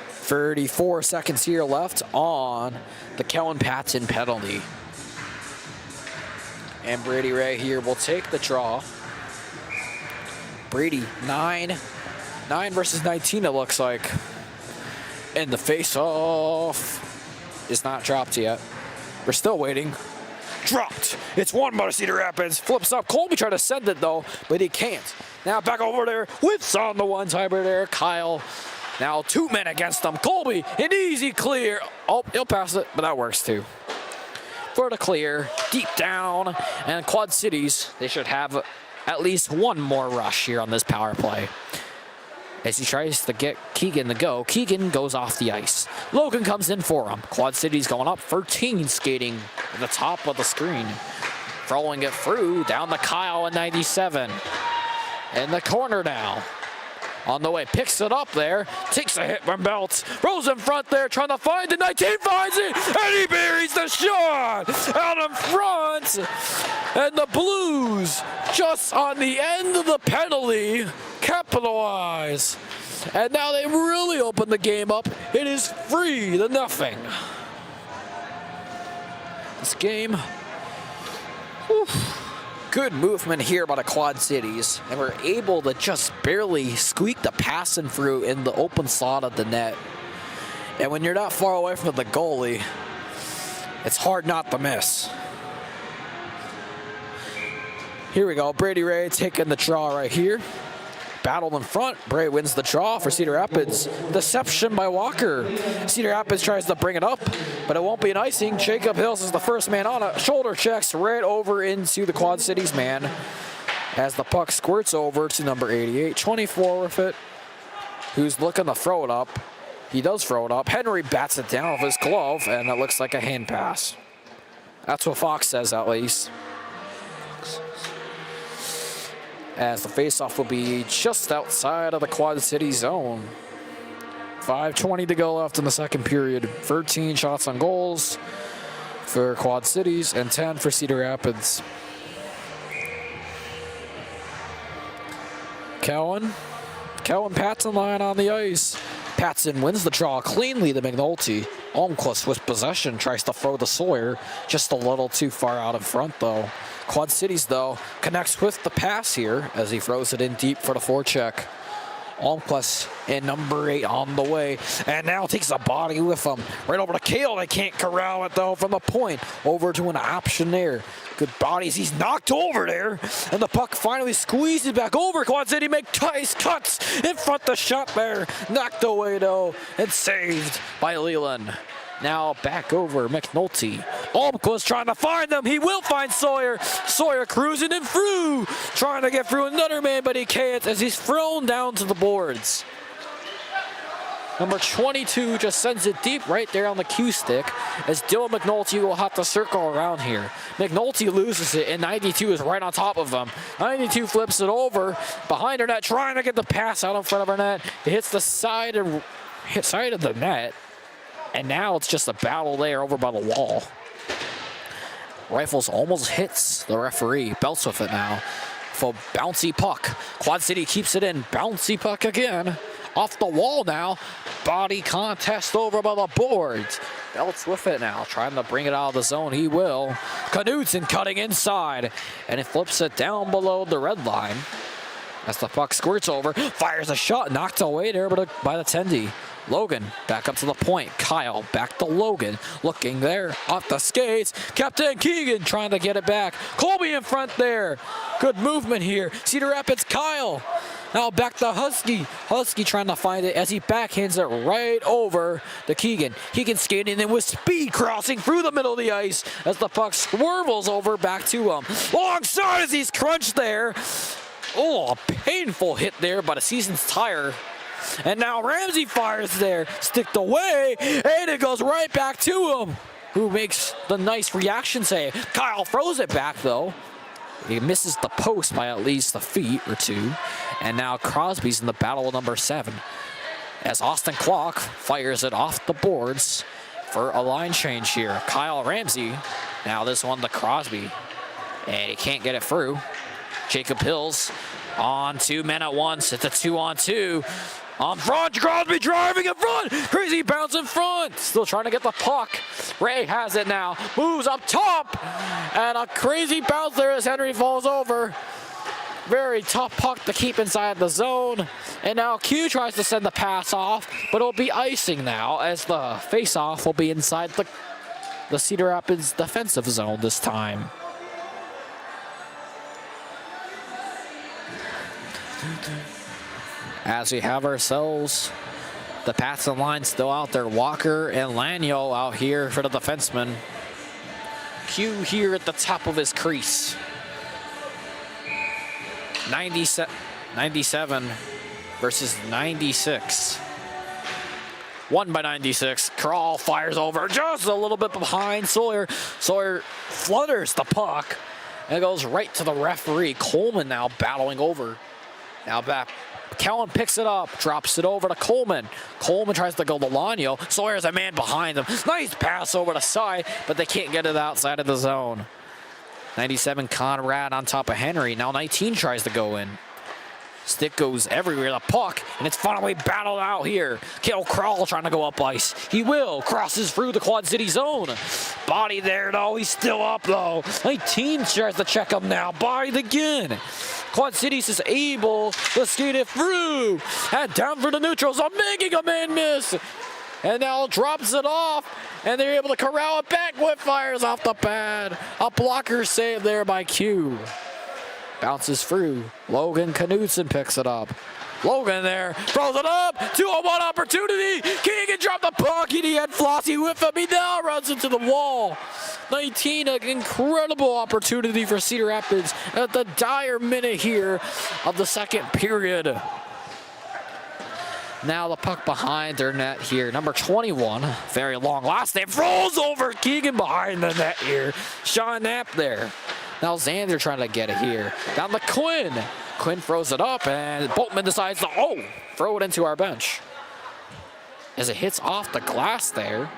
34 seconds here left on the Kellen Patton penalty. And Brady Ray here will take the draw. Brady, 9 versus 19 it looks like. And the face-off is not dropped yet. We're still waiting. Dropped. It's won by Cedar Rapids. Flips up. Colby tried to send it though, but he can't. Now back over there. Whips on the one-timer there. Kyle. Now 2 men against them. Colby, an easy clear. Oh, he'll pass it, but that works too. For the clear, deep down, and Quad Cities, they should have at least one more rush here on this power play. As he tries to get Keegan to go, Keegan goes off the ice. Logan comes in for him. Quad Cities going up, 13 skating at the top of the screen. Throwing it through, down to Kyle in 97. In the corner now. On the way, picks it up there, takes a hit from Belts, rolls in front there, trying to find the 19, finds it, and he buries the shot out in front. And the Blues, just on the end of the penalty, capitalize. And now they really open the game up. It is 3-0. This game, whew. Good movement here by the Quad Cities, and we're able to just barely squeak the passing through in the open slot of the net. And when you're that far away from the goalie, it's hard not to miss. Here we go, Brady Ray taking the draw right here. Battled in front, Bray wins the draw for Cedar Rapids. Deception by Walker. Cedar Rapids tries to bring it up, but it won't be an icing. Jacob Hills is the first man on it. Shoulder checks right over into the Quad Cities man as the puck squirts over to number 88. 24 with it, who's looking to throw it up. He does throw it up. Henry bats it down with his glove, and it looks like a hand pass. That's what Fox says, at least. As the faceoff will be just outside of the Quad City zone. 5:20 to go left in the second period. 13 shots on goals for Quad Cities and 10 for Cedar Rapids. Cowan Patson line on the ice. Patson wins the draw cleanly to McNulty. Almquist with possession tries to throw to Sawyer. Just a little too far out in front though. Quad Cities, though, connects with the pass here as he throws it in deep for the forecheck. Almquist in number 8 on the way, and now takes a body with him. Right over to Kale. They can't corral it, though, from the point. Over to an option there. Good bodies. He's knocked over there, and the puck finally squeezes back over. Quad City make nice cuts in front of the shot there. Knocked away, though, and saved by Leland. Now back over McNulty. Almquist trying to find them. He will find Sawyer. Sawyer cruising in through. Trying to get through another man, but he can't as he's thrown down to the boards. Number 22 just sends it deep right there on the cue stick as Dylan McNulty will have to circle around here. McNulty loses it and 92 is right on top of him. 92 flips it over behind her net, trying to get the pass out in front of her net. It hits the side of the net. And now it's just a battle there over by the wall. Rifles almost hits the referee. Belts with it now. For bouncy puck. Quad City keeps it in. Bouncy puck again. Off the wall now. Body contest over by the boards. Belts with it now. Trying to bring it out of the zone. He will. Knudsen cutting inside. And it flips it down below the red line. As the puck squirts over. Fires a shot. Knocked away there by the Tendy. Logan back up to the point. Kyle back to Logan. Looking there off the skates. Captain Keegan trying to get it back. Colby in front there. Good movement here. Cedar Rapids Kyle. Now back to Husky. Husky trying to find it as he backhands it right over to Keegan. Keegan skating in with speed crossing through the middle of the ice as the puck swirls over back to him. Long shot as he's crunched there. Oh, a painful hit there by the season's tire. And now Ramsey fires there, sticked away, and it goes right back to him, who makes the nice reaction save. Kyle throws it back, though. He misses the post by at least a feet or two. And now Crosby's in the battle with number 7. As Austin Clock fires it off the boards for a line change here. Kyle Ramsey, now this one to Crosby. And he can't get it through. Jacob Hills on 2 men at once. It's a 2-on-2. On front, Crosby driving in front. Crazy bounce in front. Still trying to get the puck. Ray has it now. Moves up top. And a crazy bounce there as Henry falls over. Very tough puck to keep inside the zone. And now Q tries to send the pass off, but it'll be icing now as the face-off will be inside the Cedar Rapids defensive zone this time. As we have ourselves the Patson line still out there. Walker and Lanyo out here for the defenseman. Q here at the top of his crease. 97 versus 96. 1 by 96. Crawl fires over just a little bit behind Sawyer. Sawyer flutters the puck and it goes right to the referee. Coleman now battling over. Now back. Kellen picks it up, drops it over to Coleman. Coleman tries to go to Lanyo. Sawyer's a man behind him. Nice pass over the side, but they can't get it outside of the zone. 97 Conrad on top of Henry. Now 19 tries to go in. Stick goes everywhere, the puck, and it's finally battled out here. Kale Crawl trying to go up ice. He will, crosses through the Quad City zone. Body there, though, he's still up, though. 19 tries to check him now, bodied again. Quad Cities is able to skate it through. And down for the neutrals, making a man miss. And now drops it off, and they're able to corral it back. What fires off the pad. A blocker save there by Q. Bounces through. Logan Knudsen picks it up. Logan there, throws it up. 2-on-1 opportunity. Keegan dropped the puck, and he had Flossie with him. He now runs into the wall. 19, an incredible opportunity for Cedar Rapids at the dire minute here of the second period. Now the puck behind their net here. Number 21, very long last name, rolls over Keegan behind the net here. Sean Knapp there. Now Xander trying to get it here. Down to Quinn. Quinn throws it up, and Boatman decides to, throw it into our bench. As it hits off the glass there,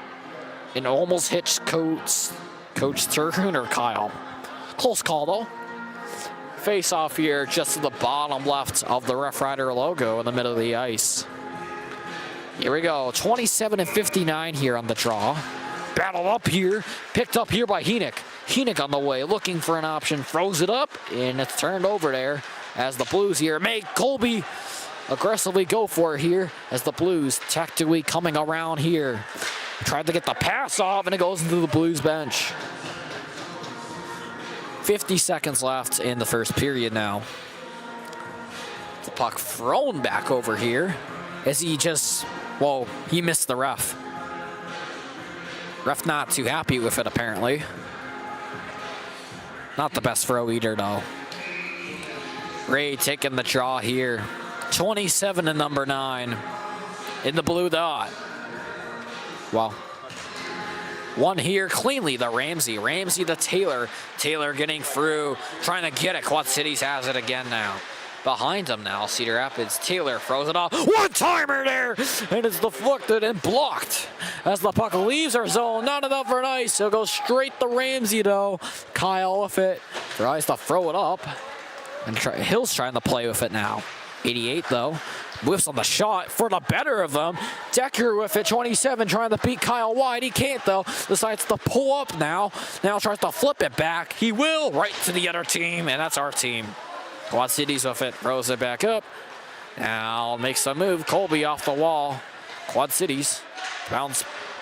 it almost hits Coach Turner or Kyle. Close call, though. Face off here just to the bottom left of the Rough Rider logo in the middle of the ice. Here we go, 27 and 59 here on the draw. Battle up here, picked up here by Henick. Henick on the way, looking for an option, throws it up, and it's turned over there as the Blues here make Colby aggressively go for it here as the Blues tactically coming around here. Tried to get the pass off, and it goes into the Blues bench. 50 seconds left in the first period now. The puck thrown back over here as he just, he missed the ref. Ref not too happy with it, apparently. Not the best throw either, though. Ray taking the draw here. 27 to number 9 in the blue dot. Well, one here cleanly, the Ramsey. Ramsey to Taylor. Taylor getting through, trying to get it. Quad Cities has it again now. Behind him now, Cedar Rapids. Taylor throws it off. One-timer there! And it's deflected and blocked. As the puck leaves our zone, not enough for an ice. It'll go straight to Ramsey, though. Kyle with it. Tries to throw it up. And Hill's trying to play with it now. 88, though. Whiffs on the shot for the better of them. Decker with it, 27, trying to beat Kyle wide. He can't, though. Decides to pull up now. Now tries to flip it back. He will, right to the other team, and that's our team. Quad Cities with it, throws it back up. Now makes a move. Colby off the wall. Quad Cities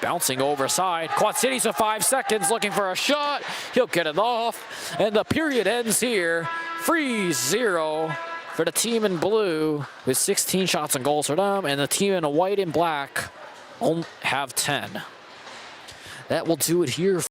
bouncing over side. Quad Cities with 5 seconds, looking for a shot. He'll get it off, and the period ends here. 3-0 for the team in blue with 16 shots and goals for them, and the team in white and black have 10. That will do it here.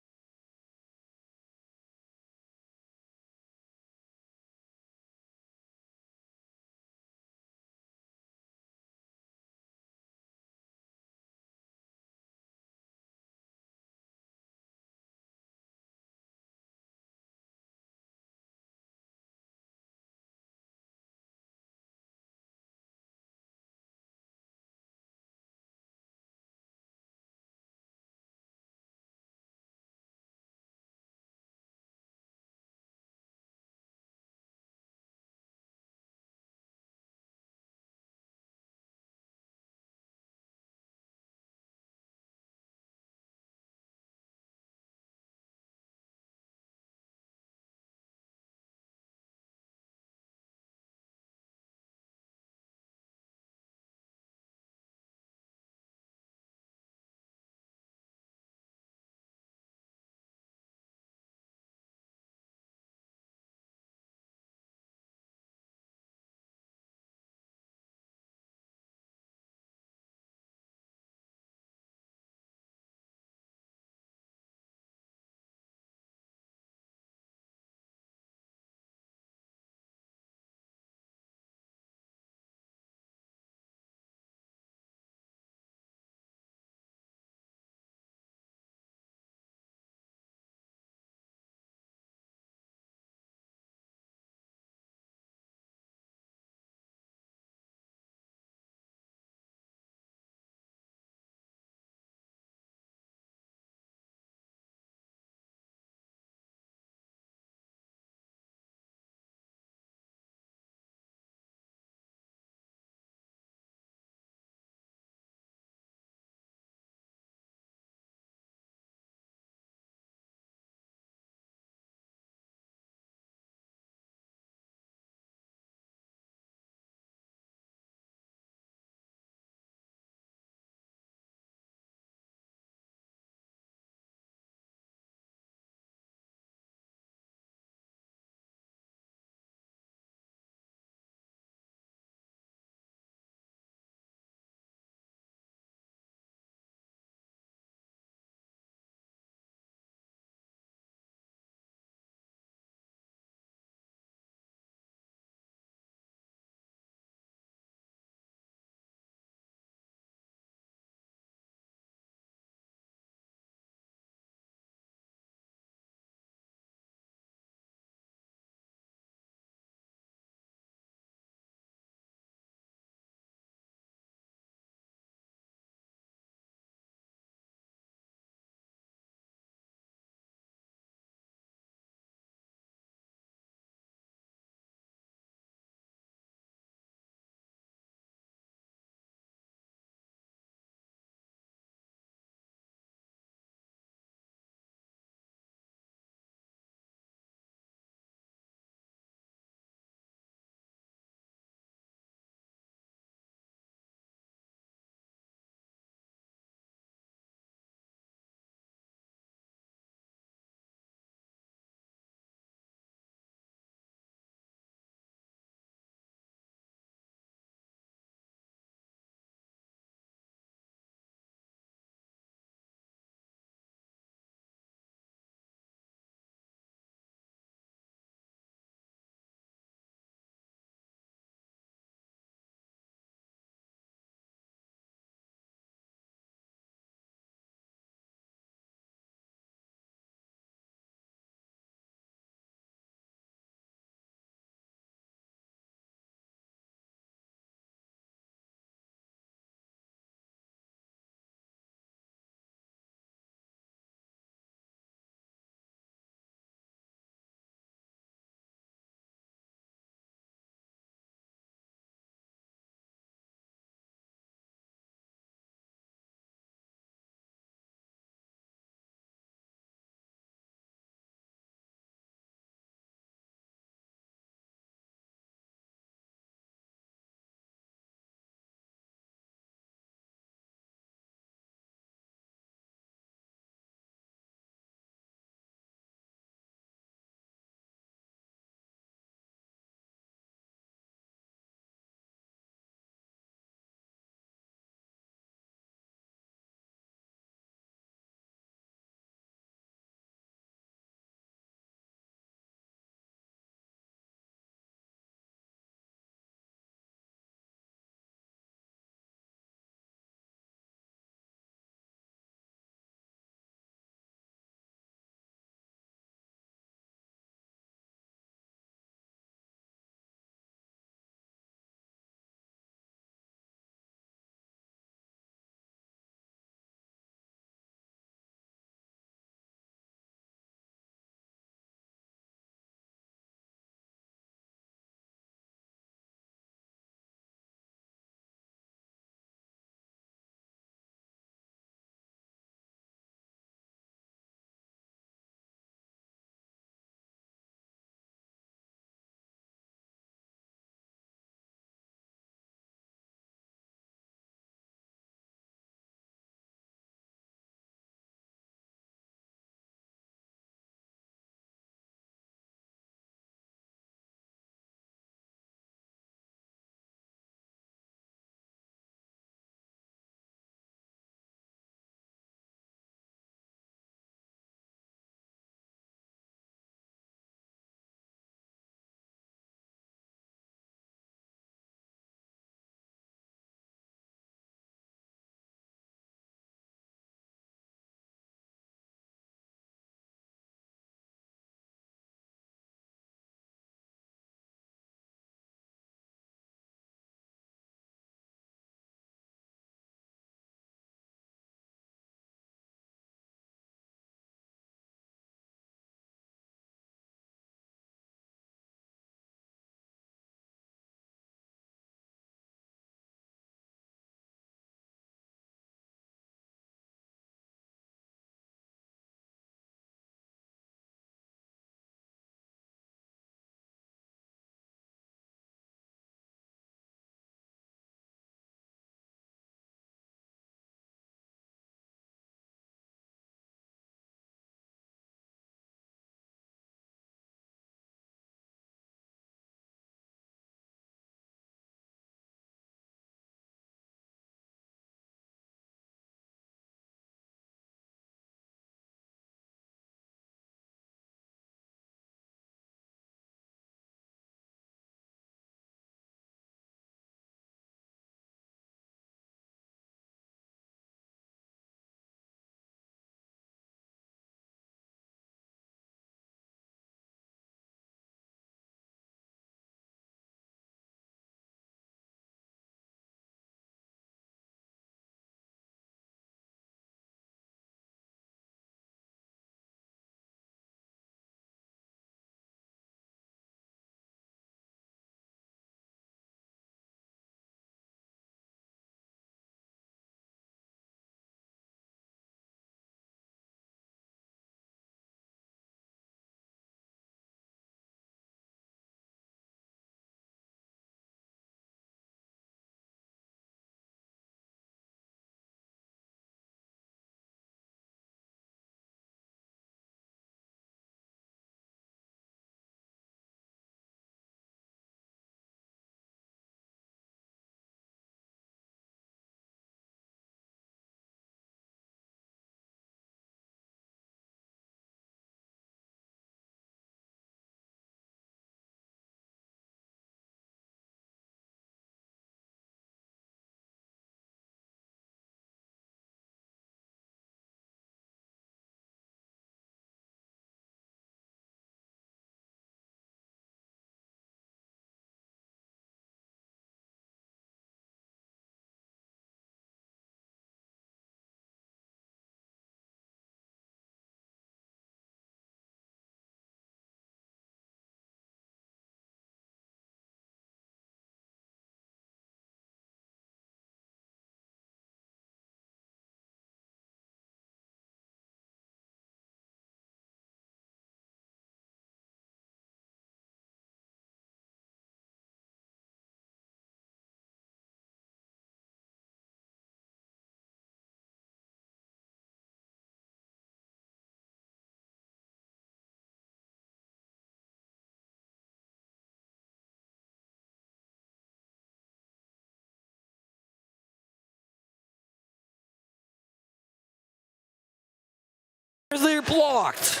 blocked.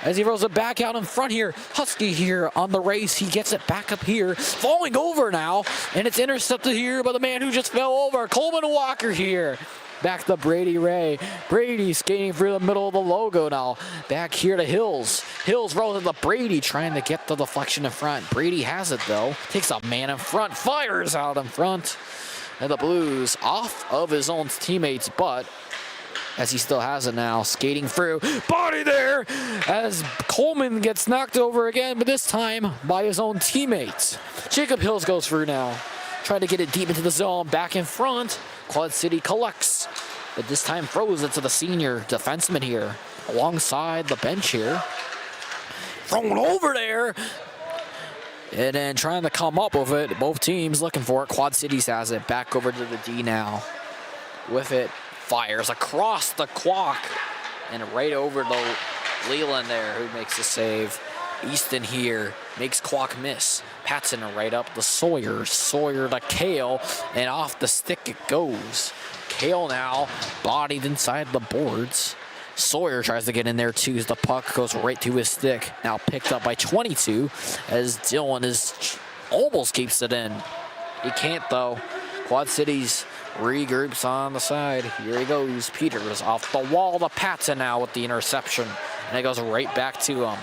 As he rolls it back out in front here. Husky here on the race. He gets it back up here. Falling over now. And it's intercepted here by the man who just fell over. Coleman Walker here. Back to Brady Ray. Brady skating through the middle of the logo now. Back here to Hills. Hills rolls into Brady trying to get the deflection in front. Brady has it though. Takes a man in front. Fires out in front. And the Blues off of his own teammates, but as he still has it now, skating through. Body there as Coleman gets knocked over again, but this time by his own teammates. Jacob Hills goes through now. Trying to get it deep into the zone. Back in front. Quad City collects, but this time throws it to the senior defenseman here alongside the bench here. Thrown over there. And then trying to come up with it. Both teams looking for it. Quad Cities has it. Back over to the D now. With it. Fires across the clock. And right over to Leland there, who makes the save. Easton here makes Kwok miss. Patson right up the Sawyer. Sawyer to Kale. And off the stick it goes. Kale now bodied inside the boards. Sawyer tries to get in there too as the puck goes right to his stick. Now picked up by 22 as Dylan almost keeps it in. He can't though. Quad Cities regroups on the side. Here he goes. Peters off the wall to Patson now with the interception. And it goes right back to him.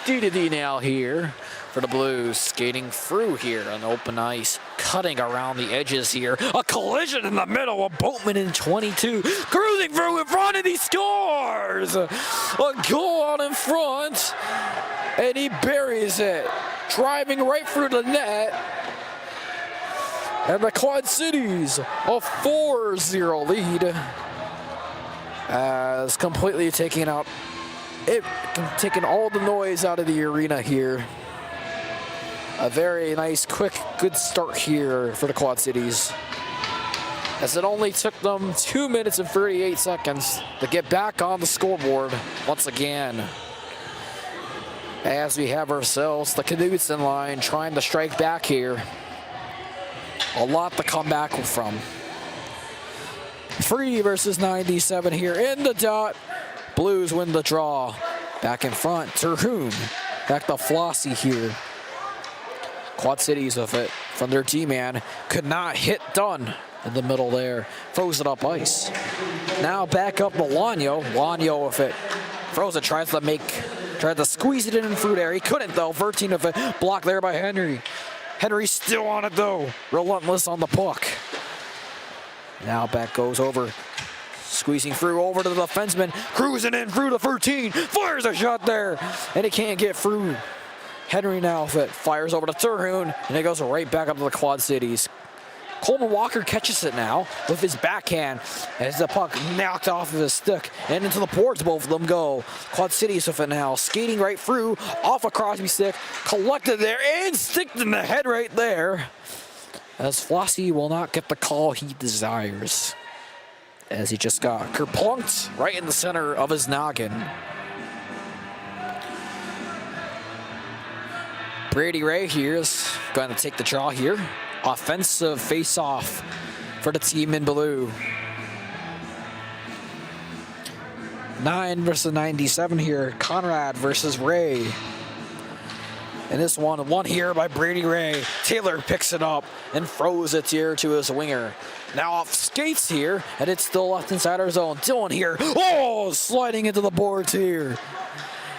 D now here for the Blues. Skating through here on open ice. Cutting around the edges here. A collision in the middle of Boatman in 22. Cruising through in front and he scores! A goal out in front. And he buries it. Driving right through the net. And the Quad Cities a 4-0 lead. As completely taking all the noise out of the arena here. A very nice, quick, good start here for the Quad Cities. As it only took them 2 minutes and 38 seconds to get back on the scoreboard once again. As we have ourselves the Knudsen line trying to strike back here. A lot to come back from. 3 versus 97 here in the dot. Blues win the draw. Back in front, Terhune. Back to Flossie here. Quad Cities with it from their G-man. Could not hit Dunn in the middle there. Throws it up ice. Now back up to Lanyo. Lanyo with it. Throws it, tried to squeeze it in through there. He couldn't though. 13 of it. Blocked there by Henry. Henry's still on it though. Relentless on the puck. Now back goes over. Squeezing through over to the defenseman. Cruising in through the 13. Fires a shot there. And he can't get through. Henry now with it. Fires over to Terhune. And it goes right back up to the Quad Cities. Coleman Walker catches it now with his backhand as the puck knocked off of his stick and into the boards. Both of them go. Quad Cities with it now, skating right through, off a Crosby stick, collected there and sticked in the head right there. As Flossie will not get the call he desires, as he just got kerplunked right in the center of his noggin. Brady Ray here is going to take the draw here. Offensive face-off for the team in blue. 9 versus 97 here. Conrad versus Ray. And this one here by Brady Ray. Taylor picks it up and throws it here to his winger. Now off skates here, and it's still left inside our zone. Dylan here. Oh, sliding into the boards here.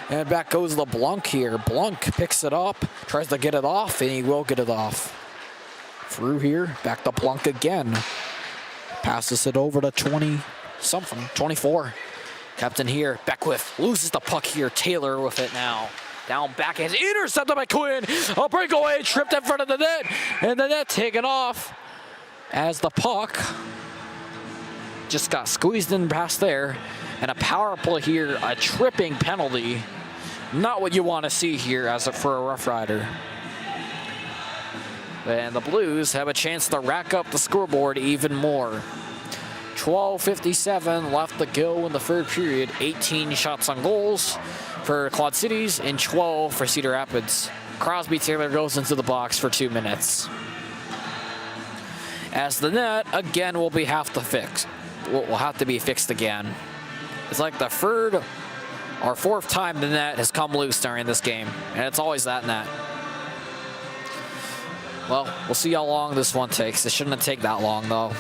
And back goes LeBlanc here. Blanc picks it up, tries to get it off, and he will get it off. Through here, back to Blanc again. Passes it over to 24. Captain here, Beckwith loses the puck here. Taylor with it now. Down back, is intercepted by Quinn. A breakaway, tripped in front of the net, and the net taken off as the puck just got squeezed in past there. And a power play here, a tripping penalty. Not what you want to see here for a Rough Rider. And the Blues have a chance to rack up the scoreboard even more. 12:57 left to go in the third period. 18 shots on goals for Quad Cities and 12 for Cedar Rapids. Crosby Taylor goes into the box for 2 minutes. As the net again will have to be fixed again. It's like the third or fourth time the net has come loose during this game, and it's always that net. Well, we'll see how long this one takes. It shouldn't take that long, though.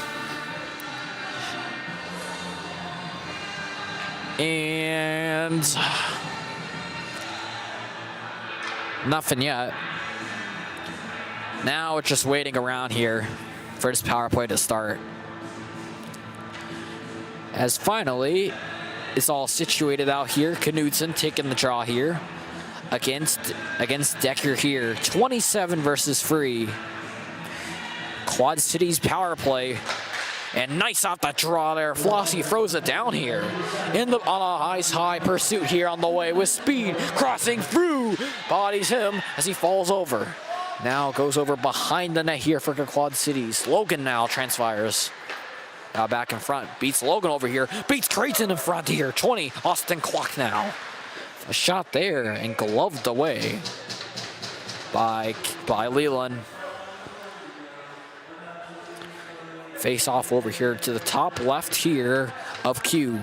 And nothing yet. Now it's just waiting around here for this power play to start. As finally, it's all situated out here. Knudsen taking the draw here against Decker here. 27 versus 3. Quad Cities power play. And nice off the draw there. Flossie throws it down here. On a ice high pursuit here on the way with speed. Crossing through. Bodies him as he falls over. Now goes over behind the net here for the Quad Cities. Logan now transfers. Now back in front. Beats Logan over here. Beats Creighton in front here. 20. Austin Kwok now. A shot there and gloved away by Leland. Face off over here to the top left here of Q.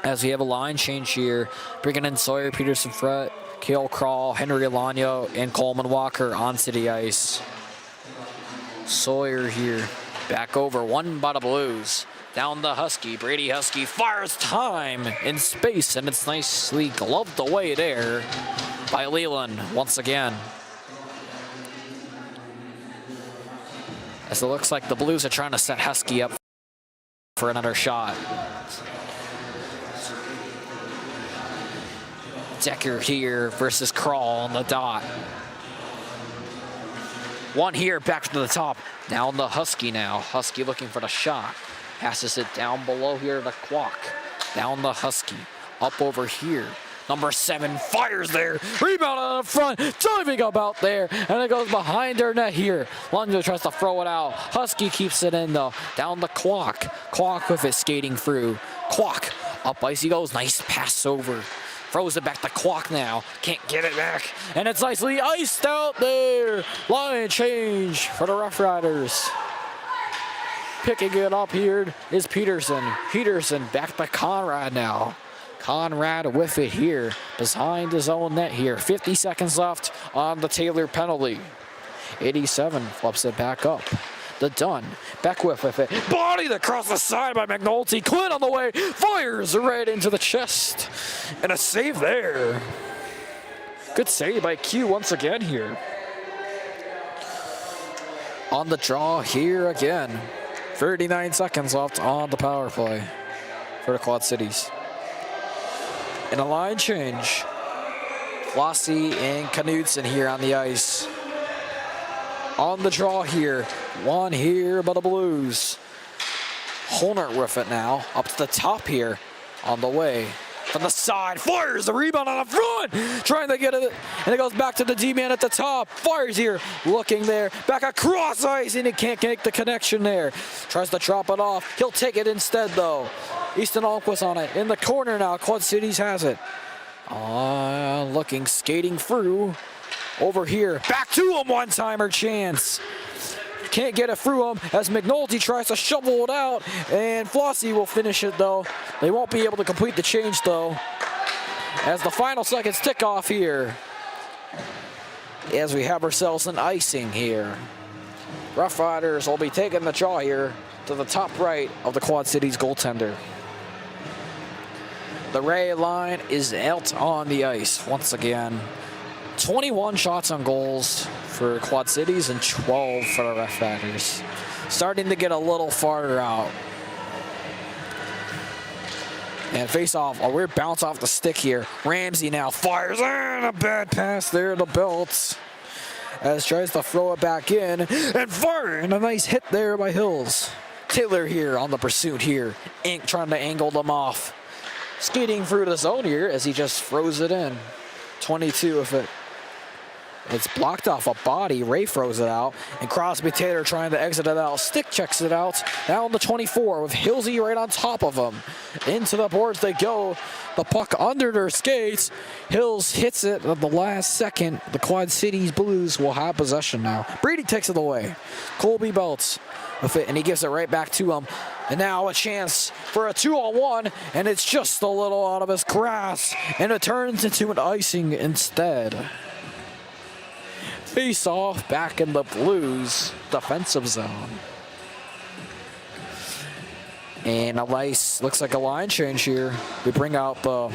As we have a line change here. Bringing in Sawyer Peterson front. Kale Crawl, Henry Alano, and Coleman Walker on city ice. Sawyer here. Back over, one by the Blues. Down the Husky. Brady Husky fires time in space, and it's nicely gloved away there by Leland once again. As it looks like the Blues are trying to set Husky up for another shot. Decker here versus Crawl on the dot. One here, back to the top. Down the Husky now. Husky looking for the shot. Passes it down below here to Kwok. Down the Husky. Up over here. Number 7 fires there. Rebound on the front. Diving up out there. And it goes behind their net here. Lungo tries to throw it out. Husky keeps it in though. Down the Kwok. Kwok with it skating through. Kwok. Up ice he goes. Nice pass over. Throws it back to Kwok now. Can't get it back. And it's nicely iced out there. Line change for the RoughRiders. Picking it up here is Peterson. Peterson back to Conrad now. Conrad with it here. Behind his own net here. 50 seconds left on the Taylor penalty. 87 flips it back up. The Dunn, Beckwith with it. Bodied across the side by McNulty. Quinn on the way, fires right into the chest. And a save there. Good save by Q once again here. On the draw here again. 39 seconds left on the power play for the Quad Cities. And a line change. Flossie and Knudsen here on the ice. On the draw here. One here by the Blues. Holner with it now. Up to the top here. On the way. From the side. Fires the rebound on the front. Trying to get it. And it goes back to the D-man at the top. Fires here. Looking there. Back across ice. And he can't make the connection there. Tries to drop it off. He'll take it instead though. Easton Almquist on it. In the corner now. Quad Cities has it. Looking. Skating through. Over here, back to him, one-timer chance. Can't get it through him as McNulty tries to shovel it out, and Flossie will finish it though. They won't be able to complete the change though. As the final seconds tick off here. As we have ourselves an icing here. RoughRiders will be taking the draw here to the top right of the Quad Cities goaltender. The Ray line is out on the ice once again. 21 shots on goals for Quad Cities and 12 for the RoughRiders. Starting to get a little farther out. And face off, a weird bounce off the stick here. Ramsey now fires, and a bad pass there to Belt. As tries to throw it back in, and fire, and a nice hit there by Hills. Taylor here on the pursuit here. Trying to angle them off. Skating through the zone here as he just throws it in. 22 of it. It's blocked off a body. Ray throws it out. And Crosby Taylor trying to exit it out. Stick checks it out. Now on the 24 with Hilsey right on top of him. Into the boards they go. The puck under their skates. Hills hits it at the last second. The Quad Cities Blues will have possession now. Brady takes it away. Colby Belts with it, and he gives it right back to him. And now a chance for a 2-on-1, and it's just a little out of his grasp, and it turns into an icing instead. Face off back in the Blues defensive zone. And a nice, looks like a line change here. We bring out the,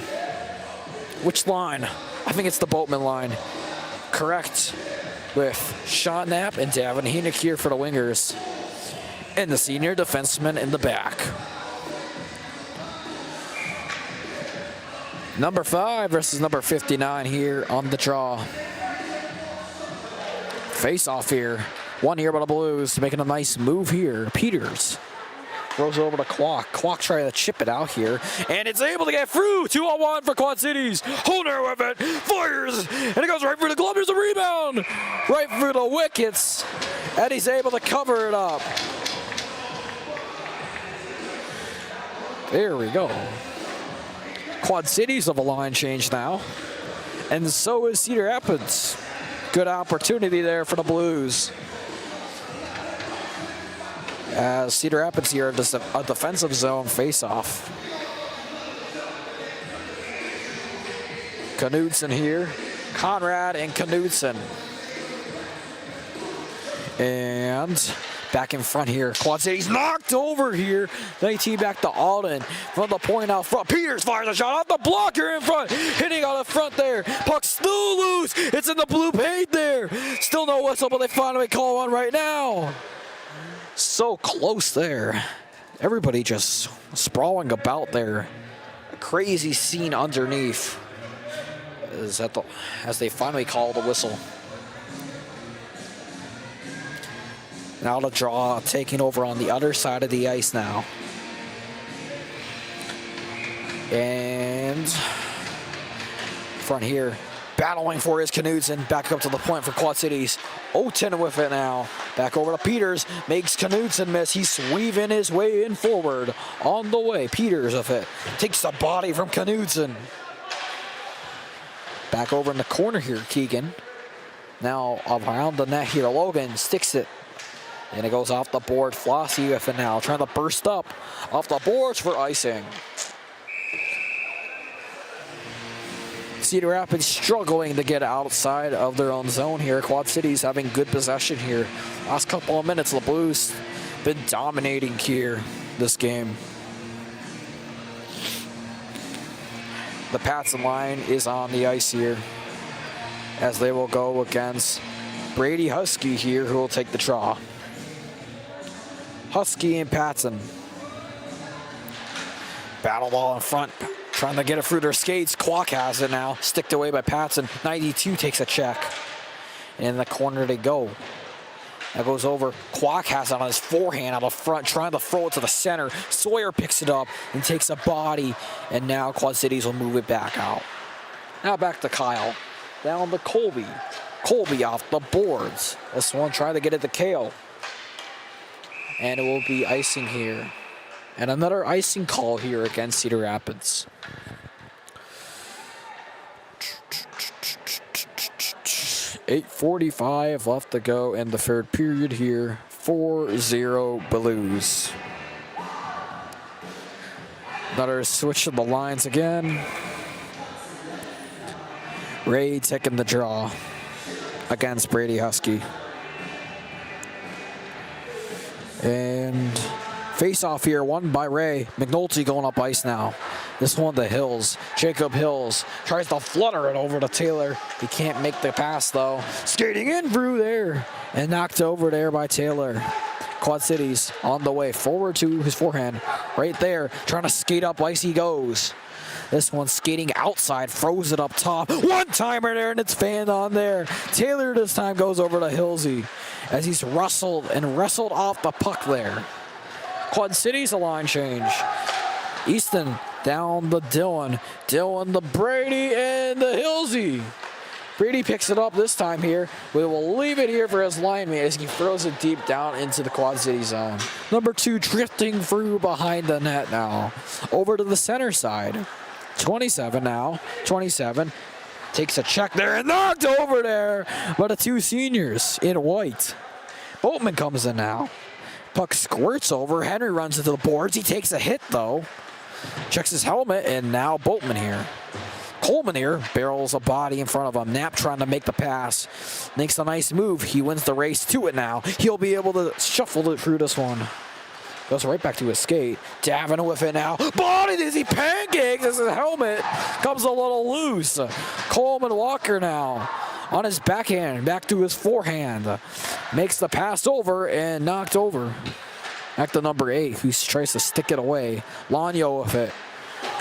which line? I think it's the Boatman line. Correct. With Sean Knapp and Davin Henick here for the wingers. And the senior defenseman in the back. Number 5 versus number 59 here on the draw. Face off here. One here by the Blues, making a nice move here. Peters throws over to Kwok. Kwok trying to chip it out here, and it's able to get through. 2-on-1 for Quad Cities. Holner with it, fires, and it goes right through the glove. There's a rebound, right through the wickets, and he's able to cover it up. There we go. Quad Cities have a line change now, and so is Cedar Rapids. Good opportunity there for the Blues. As Cedar Rapids here, a defensive zone face-off. Knudsen here. Conrad and Knudsen. And back in front here. Quad Cities knocked over here. 19 back to Alden. From the point out front. Peters fires a shot off the blocker in front. Hitting on the front there. Puck still loose. It's in the blue paint there. Still no whistle, but they finally call one right now. So close there. Everybody just sprawling about there. A crazy scene underneath. As they finally call the whistle. Now the draw taking over on the other side of the ice now. And front here, battling for his Knudsen. Back up to the point for Quad Cities. Oten with it now. Back over to Peters. Makes Knudsen miss. He's weaving his way in forward. On the way, Peters with it. Takes the body from Knudsen. Back over in the corner here, Keegan. Now around the net here, Logan sticks it. And it goes off the board. Flossie with it now, trying to burst up off the boards for icing. Cedar Rapids struggling to get outside of their own zone here. Quad Cities having good possession here. Last couple of minutes, the Blues been dominating here this game. The Patson line is on the ice here as they will go against Brady Husky here, who will take the draw. Husky and Patson. Battle ball in front, trying to get it through their skates. Kwok has it now, sticked away by Patson. 92 takes a check. And in the corner they go. That goes over. Kwok has it on his forehand out of front, trying to throw it to the center. Sawyer picks it up and takes a body. And now Quad Cities will move it back out. Now back to Kyle. Down to Colby. Colby off the boards. This one trying to get it to Kale. And it will be icing here. And another icing call here against Cedar Rapids. .8:45 left to go in the third period here. 4-0 Blues. Another switch of the lines again. Ray taking the draw against Brady Husky. And face off here, won by Ray. McNulty going up ice now. This one to Hills. Jacob Hills tries to flutter it over to Taylor. He can't make the pass though. Skating in through there and knocked over there by Taylor. Quad Cities on the way forward to his forehand. Right there, trying to skate up ice he goes. This one skating outside, throws it up top. One-timer there, and it's fanned on there. Taylor this time goes over to Hilsey as he's wrestled off the puck there. Quad Cities a line change. Easton down the Dillon. Dillon to Brady and the Hilsey. Brady picks it up this time here. We will leave it here for his lineman as he throws it deep down into the Quad City zone. Number 2 drifting through behind the net now. Over to the center side. 27 now. 27. Takes a check there and knocked over there by the 2 seniors in white. Boatman comes in now. Puck squirts over. Henry runs into the boards. He takes a hit though. Checks his helmet and now Boatman here. Coleman here barrels a body in front of him. Knapp trying to make the pass. Makes a nice move. He wins the race to it now. He'll be able to shuffle it through this one. Goes right back to his skate. Davin with it now. Body as he pancakes as his helmet comes a little loose. Coleman Walker now on his backhand. Back to his forehand. Makes the pass over and knocked over. Back to number 8 who tries to stick it away. Lanyo with it.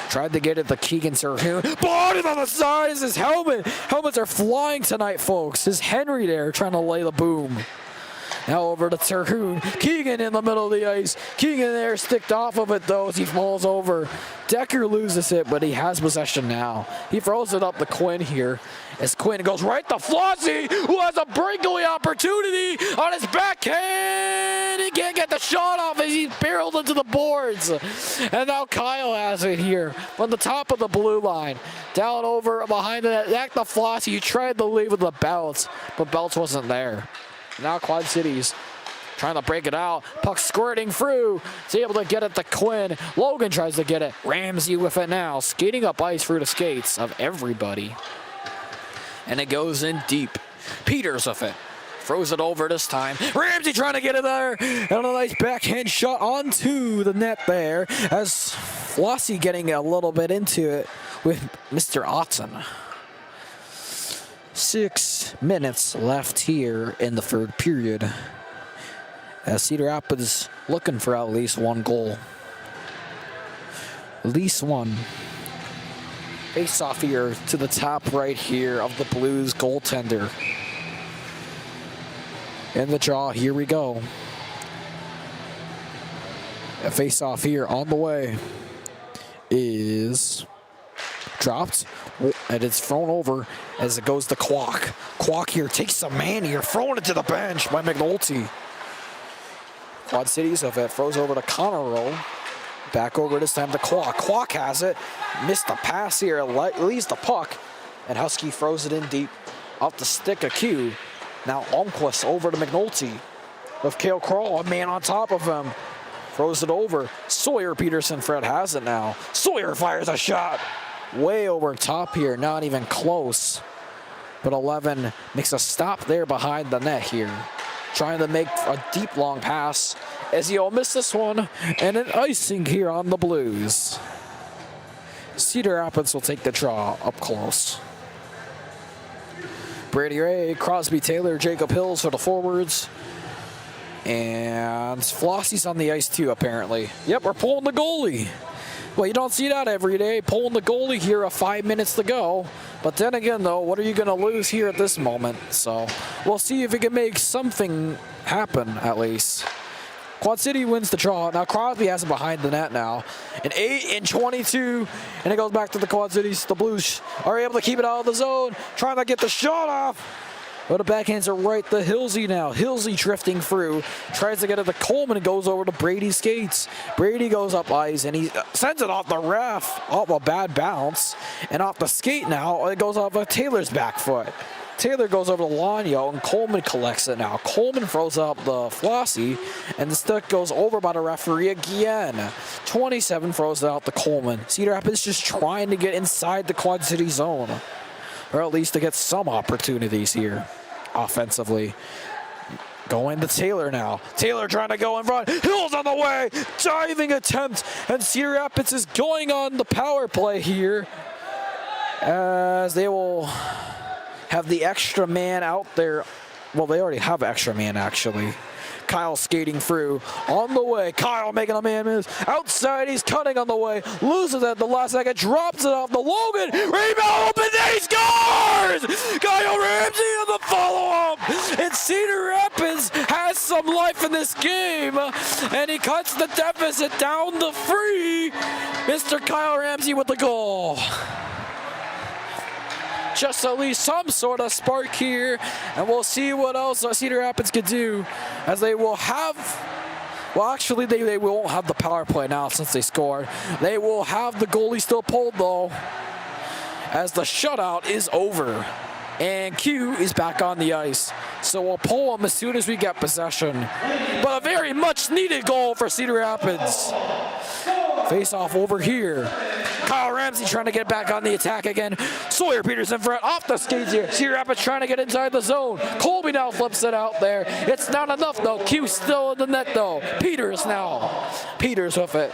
Tried to get it to Keegan Terhune. Body on the side is his helmet. Helmets are flying tonight, folks. Is Henry there trying to lay the boom. Now over to Terhune. Keegan in the middle of the ice. Keegan there sticked off of it though as he falls over. Decker loses it, but he has possession now. He throws it up to Quinn here. As Quinn goes right to Flossie, who has a breakaway opportunity on his backhand. He can't get the shot off as he's barreled into the boards. And now Kyle has it here on the top of the blue line. Down over behind the net. Back to Flossie. He tried to leave with the Belts, but Belts wasn't there. Now Quad Cities trying to break it out. Puck squirting through. He's able to get it to Quinn. Logan tries to get it. Ramsey with it now. Skating up ice through the skates of everybody. And it goes in deep. Peters with it. Throws it over this time. Ramsey trying to get it there. And a nice backhand shot onto the net there. As Flossie getting a little bit into it with Mr. Otten. 6 minutes left here in the third period. As Cedar Rapids looking for at least 1 goal. At least 1. Face off here to the top right here of the Blues goaltender. In the draw, here we go. A face off here on the way is dropped, and it's thrown over as it goes to Kwok. Kwok here takes some man here, throwing it to the bench by McNulty. Quad Cities of it, throws over to Conoroe. Back over this time to Kwok. Kwok has it, missed the pass here, leaves the puck, and Husky throws it in deep off the stick of Q. Now Almquist over to McNulty with Cale Crawl, a man on top of him. Throws it over. Sawyer Peterson, Fred has it now. Sawyer fires a shot. Way over top here, not even close. But 11 makes a stop there behind the net here. Trying to make a deep long pass as he'll miss this one. And an icing here on the Blues. Cedar Rapids will take the draw up close. Brady Ray, Crosby Taylor, Jacob Hills for the forwards. And Flossie's on the ice too, apparently. Yep, we're pulling the goalie. Well, you don't see that every day, pulling the goalie here at 5 minutes to go. But then again, though, what are you going to lose here at this moment? So we'll see if we can make something happen, at least. Quad City wins the draw. Now Crosby has it behind the net now. An 8-22, and it goes back to the Quad Cities. The Blues are able to keep it out of the zone, trying to get the shot off. But the backhands are right to Hilsey now. Hilsey drifting through, tries to get it to Coleman and goes over to Brady's skates. Brady goes up ice and he sends it off the ref, off a bad bounce, and off the skate now. It goes off of Taylor's back foot. Taylor goes over to Lanyo and Coleman collects it now. Coleman throws up the Flossie and the stick goes over by the referee again. 27 throws it out to Coleman. Cedar Rapids just trying to get inside the Quad City zone. Or at least to get some opportunities here offensively. Going to Taylor now. Taylor trying to go in front. Hill's on the way. Diving attempt. And Cedar Rapids is going on the power play here. As they will have the extra man out there. Well, they already have extra man, actually. Kyle skating through on the way. Kyle making a man miss. Outside, he's cutting on the way. Loses at the last second. Drops it off the Logan. Rebound open. There he scores! Kyle Ramsey on the follow-up. And Cedar Rapids has some life in this game. And he cuts the deficit down to 3. Mr. Kyle Ramsey with the goal. just at least some sort of spark here. And we'll see what else Cedar Rapids could do, as they will have, well, actually, they won't have the power play now since they scored. They will have the goalie still pulled, though, as the shutout is over. And Q is back on the ice. So we'll pull him as soon as we get possession. But a very much needed goal for Cedar Rapids. Face off over here. Kyle Ramsey trying to get back on the attack again. Sawyer Peters in front, off the skates here. Cedar Rapids trying to get inside the zone. Colby now flips it out there. It's not enough though. Q still in the net though. Peters now. Peters with it.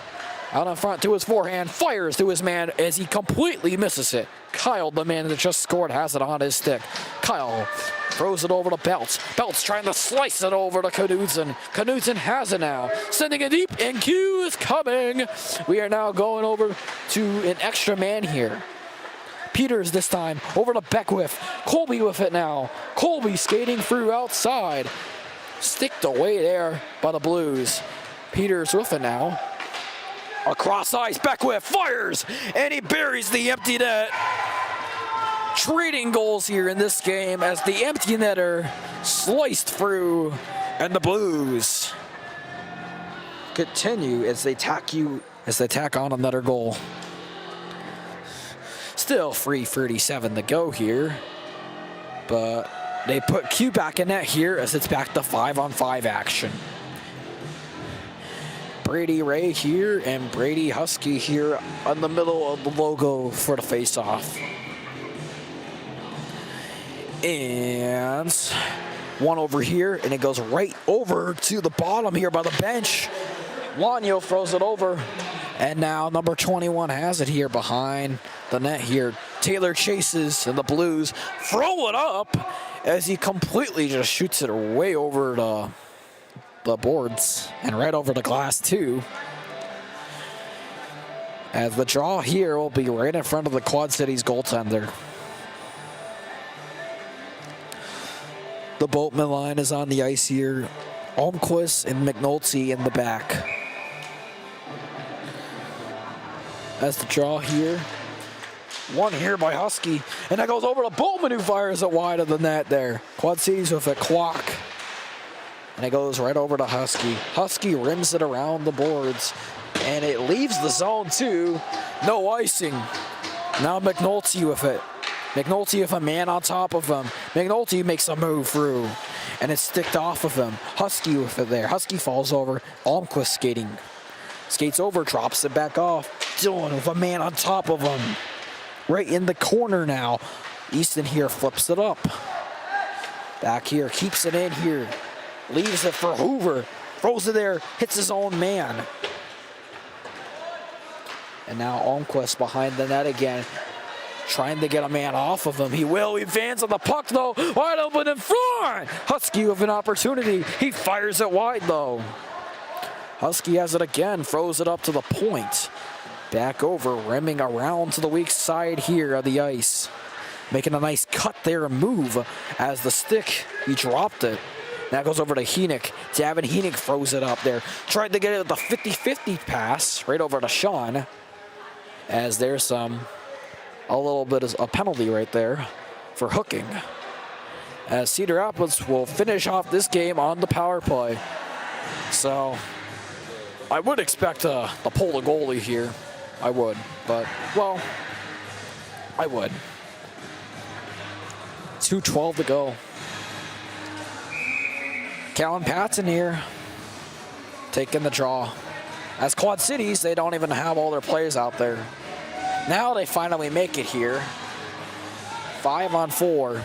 Out in front to his forehand, fires to his man as he completely misses it. Kyle, the man that just scored, has it on his stick. Kyle throws it over to Belts. Belts trying to slice it over to Knudsen. Knudsen has it now. Sending it deep, and Q is coming. We are now going over to an extra man here. Peters this time, over to Beckwith. Colby with it now. Colby skating through outside. Sticked away there by the Blues. Peters with it now. Across ice, Beckwith fires, and he buries the empty net. Trading goals here in this game as the empty netter sliced through, and the Blues continue as they tack on another goal. Still 3:37 to go here, but they put Q back in net here as it's back to 5-on-5 action. Brady Ray here and Brady Husky here on the middle of the logo for the face-off. And one over here, and it goes right over to the bottom here by the bench. Lanyo throws it over, and now number 21 has it here behind the net here. Taylor chases, and the Blues throw it up as he completely just shoots it way over the boards and right over the glass too. As the draw here will be right in front of the Quad Cities goaltender. The Boatman line is on the ice here. Almquist and McNulty in the back. As the draw here. One here by Husky, and that goes over to Boatman, who fires it wide of the net there. Quad Cities with a clock. And it goes right over to Husky. Husky rims it around the boards, and it leaves the zone too. No icing. Now McNulty with it. McNulty with a man on top of him. McNulty makes a move through, and it's sticked off of him. Husky with it there. Husky falls over. Almquist skating. Skates over, drops it back off. Dillon with a man on top of him. Right in the corner now. Easton here flips it up. Back here, keeps it in here. Leaves it for Hoover. Throws it there, hits his own man. And now Almquist behind the net again. Trying to get a man off of him. He will. He advances on the puck, though. Wide open in front. Husky with an opportunity. He fires it wide, though. Husky has it again. Throws it up to the point. Back over, rimming around to the weak side here of the ice. Making a nice cut there and move as the stick, he dropped it. That goes over to Henick. Davin Henick throws it up there. Tried to get it with the 50-50 pass right over to Sean. As there's a little bit of a penalty right there for hooking. As Cedar Rapids will finish off this game on the power play. So I would expect to pull the goalie here. I would, but, well, I would. 2:12 to go. Callan Patton here, taking the draw. As Quad Cities, they don't even have all their players out there. Now they finally make it here. 5-on-4.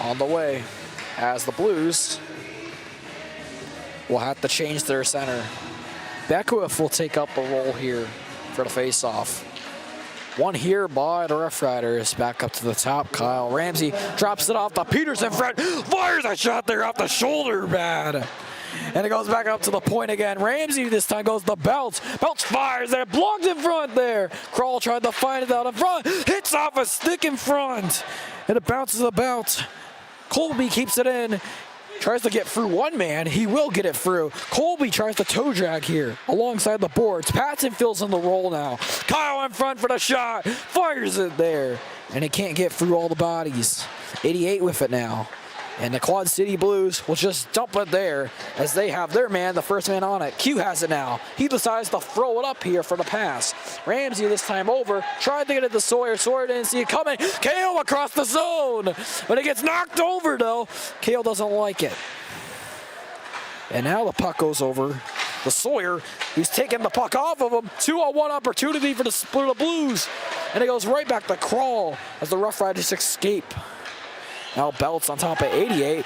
On the way, as the Blues will have to change their center. Beckwith will take up the role here for the face-off. One here by the RoughRiders. Back up to the top. Kyle Ramsey drops it off to Peters in front. Fires a shot there off the shoulder pad. And it goes back up to the point again. Ramsey this time goes to Belts. Belts fires there. Blocked in front there. Kroll tried to find it out in front. Hits off a stick in front. And it bounces about. Colby keeps it in. Tries to get through one man. He will get it through. Colby tries to toe drag here alongside the boards. Patson fills in the role now. Kyle in front for the shot. Fires it there. And he can't get through all the bodies. 88 with it now. And the Quad City Blues will just dump it there as they have their man, the first man on it. Q has it now. He decides to throw it up here for the pass. Ramsey this time over. Tried to get it to Sawyer. Sawyer didn't see it coming. Kale across the zone. But it gets knocked over, though. Kale doesn't like it. And now the puck goes over to Sawyer. He's taking the puck off of him. 2-on-1 opportunity for the Blues. And it goes right back to Crawl as the Rough Riders escape. Now Belts on top of 88.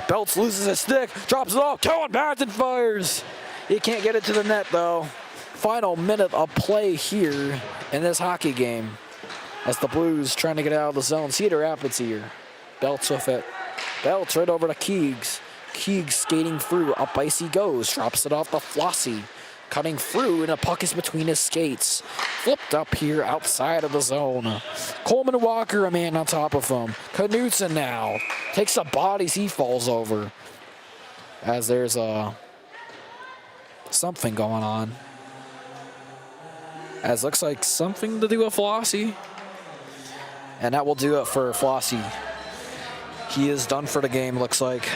Belts loses his stick, drops it off. Kellen Patson fires. He can't get it to the net, though. Final minute of play here in this hockey game as the Blues trying to get out of the zone. Cedar Rapids here. Belts with it. Belts right over to Keegs. Keegs skating through. Up ice he goes. Drops it off to Flossie. Cutting through, and a puck is between his skates. Flipped up here outside of the zone. Coleman Walker, a man on top of him. Knutson now takes the bodies, he falls over. As there's something going on. As looks like something to do with Flossie. And that will do it for Flossie. He is done for the game, looks like.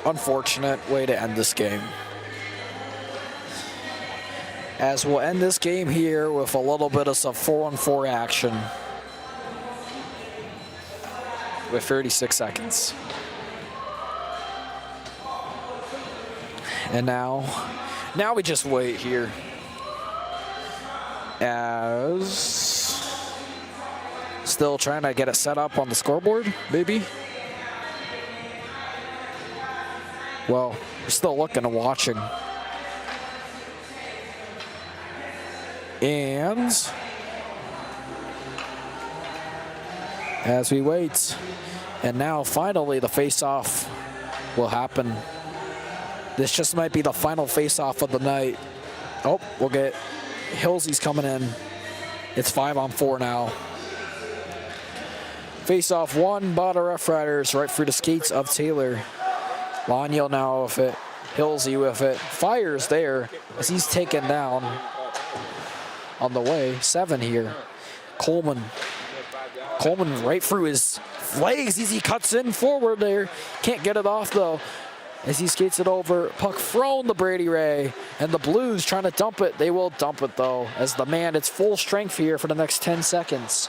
Unfortunate way to end this game. As we'll end this game here with a little bit of some 4-on-4 action with 36 seconds. And now we just wait here as still trying to get it set up on the scoreboard, maybe. Well, we're still looking and watching. And as we wait, and now finally the face-off will happen. This just might be the final face-off of the night. Oh, we'll get Hillsy's coming in. It's 5-on-4 now. Face-off one by the Rough Riders right through the skates of Taylor. Laniel now with it. Hillsy with it. Fires there as he's taken down on the way. 7 here. Coleman right through his legs as he cuts in forward there. Can't get it off though as he skates it over. Puck thrown to Brady Ray. And the Blues trying to dump it. They will dump it though as the man, it's full strength here for the next 10 seconds.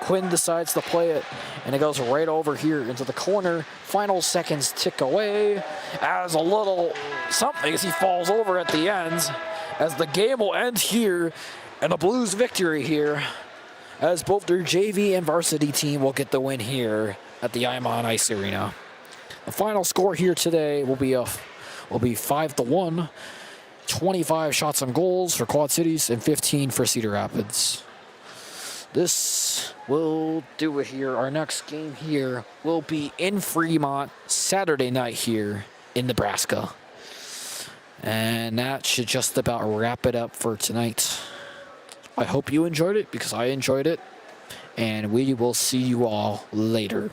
Quinn decides to play it, and it goes right over here into the corner. Final seconds tick away as a little something as he falls over at the end, as the game will end here, and the Blues victory here, as both their JV and varsity team will get the win here at the Iman Ice Arena. The final score here today will be 5-1, 25 shots on goals for Quad Cities and 15 for Cedar Rapids. This will do it here. Our next game here will be in Fremont Saturday night here in Nebraska. And that should just about wrap it up for tonight. I hope you enjoyed it because I enjoyed it. And we will see you all later.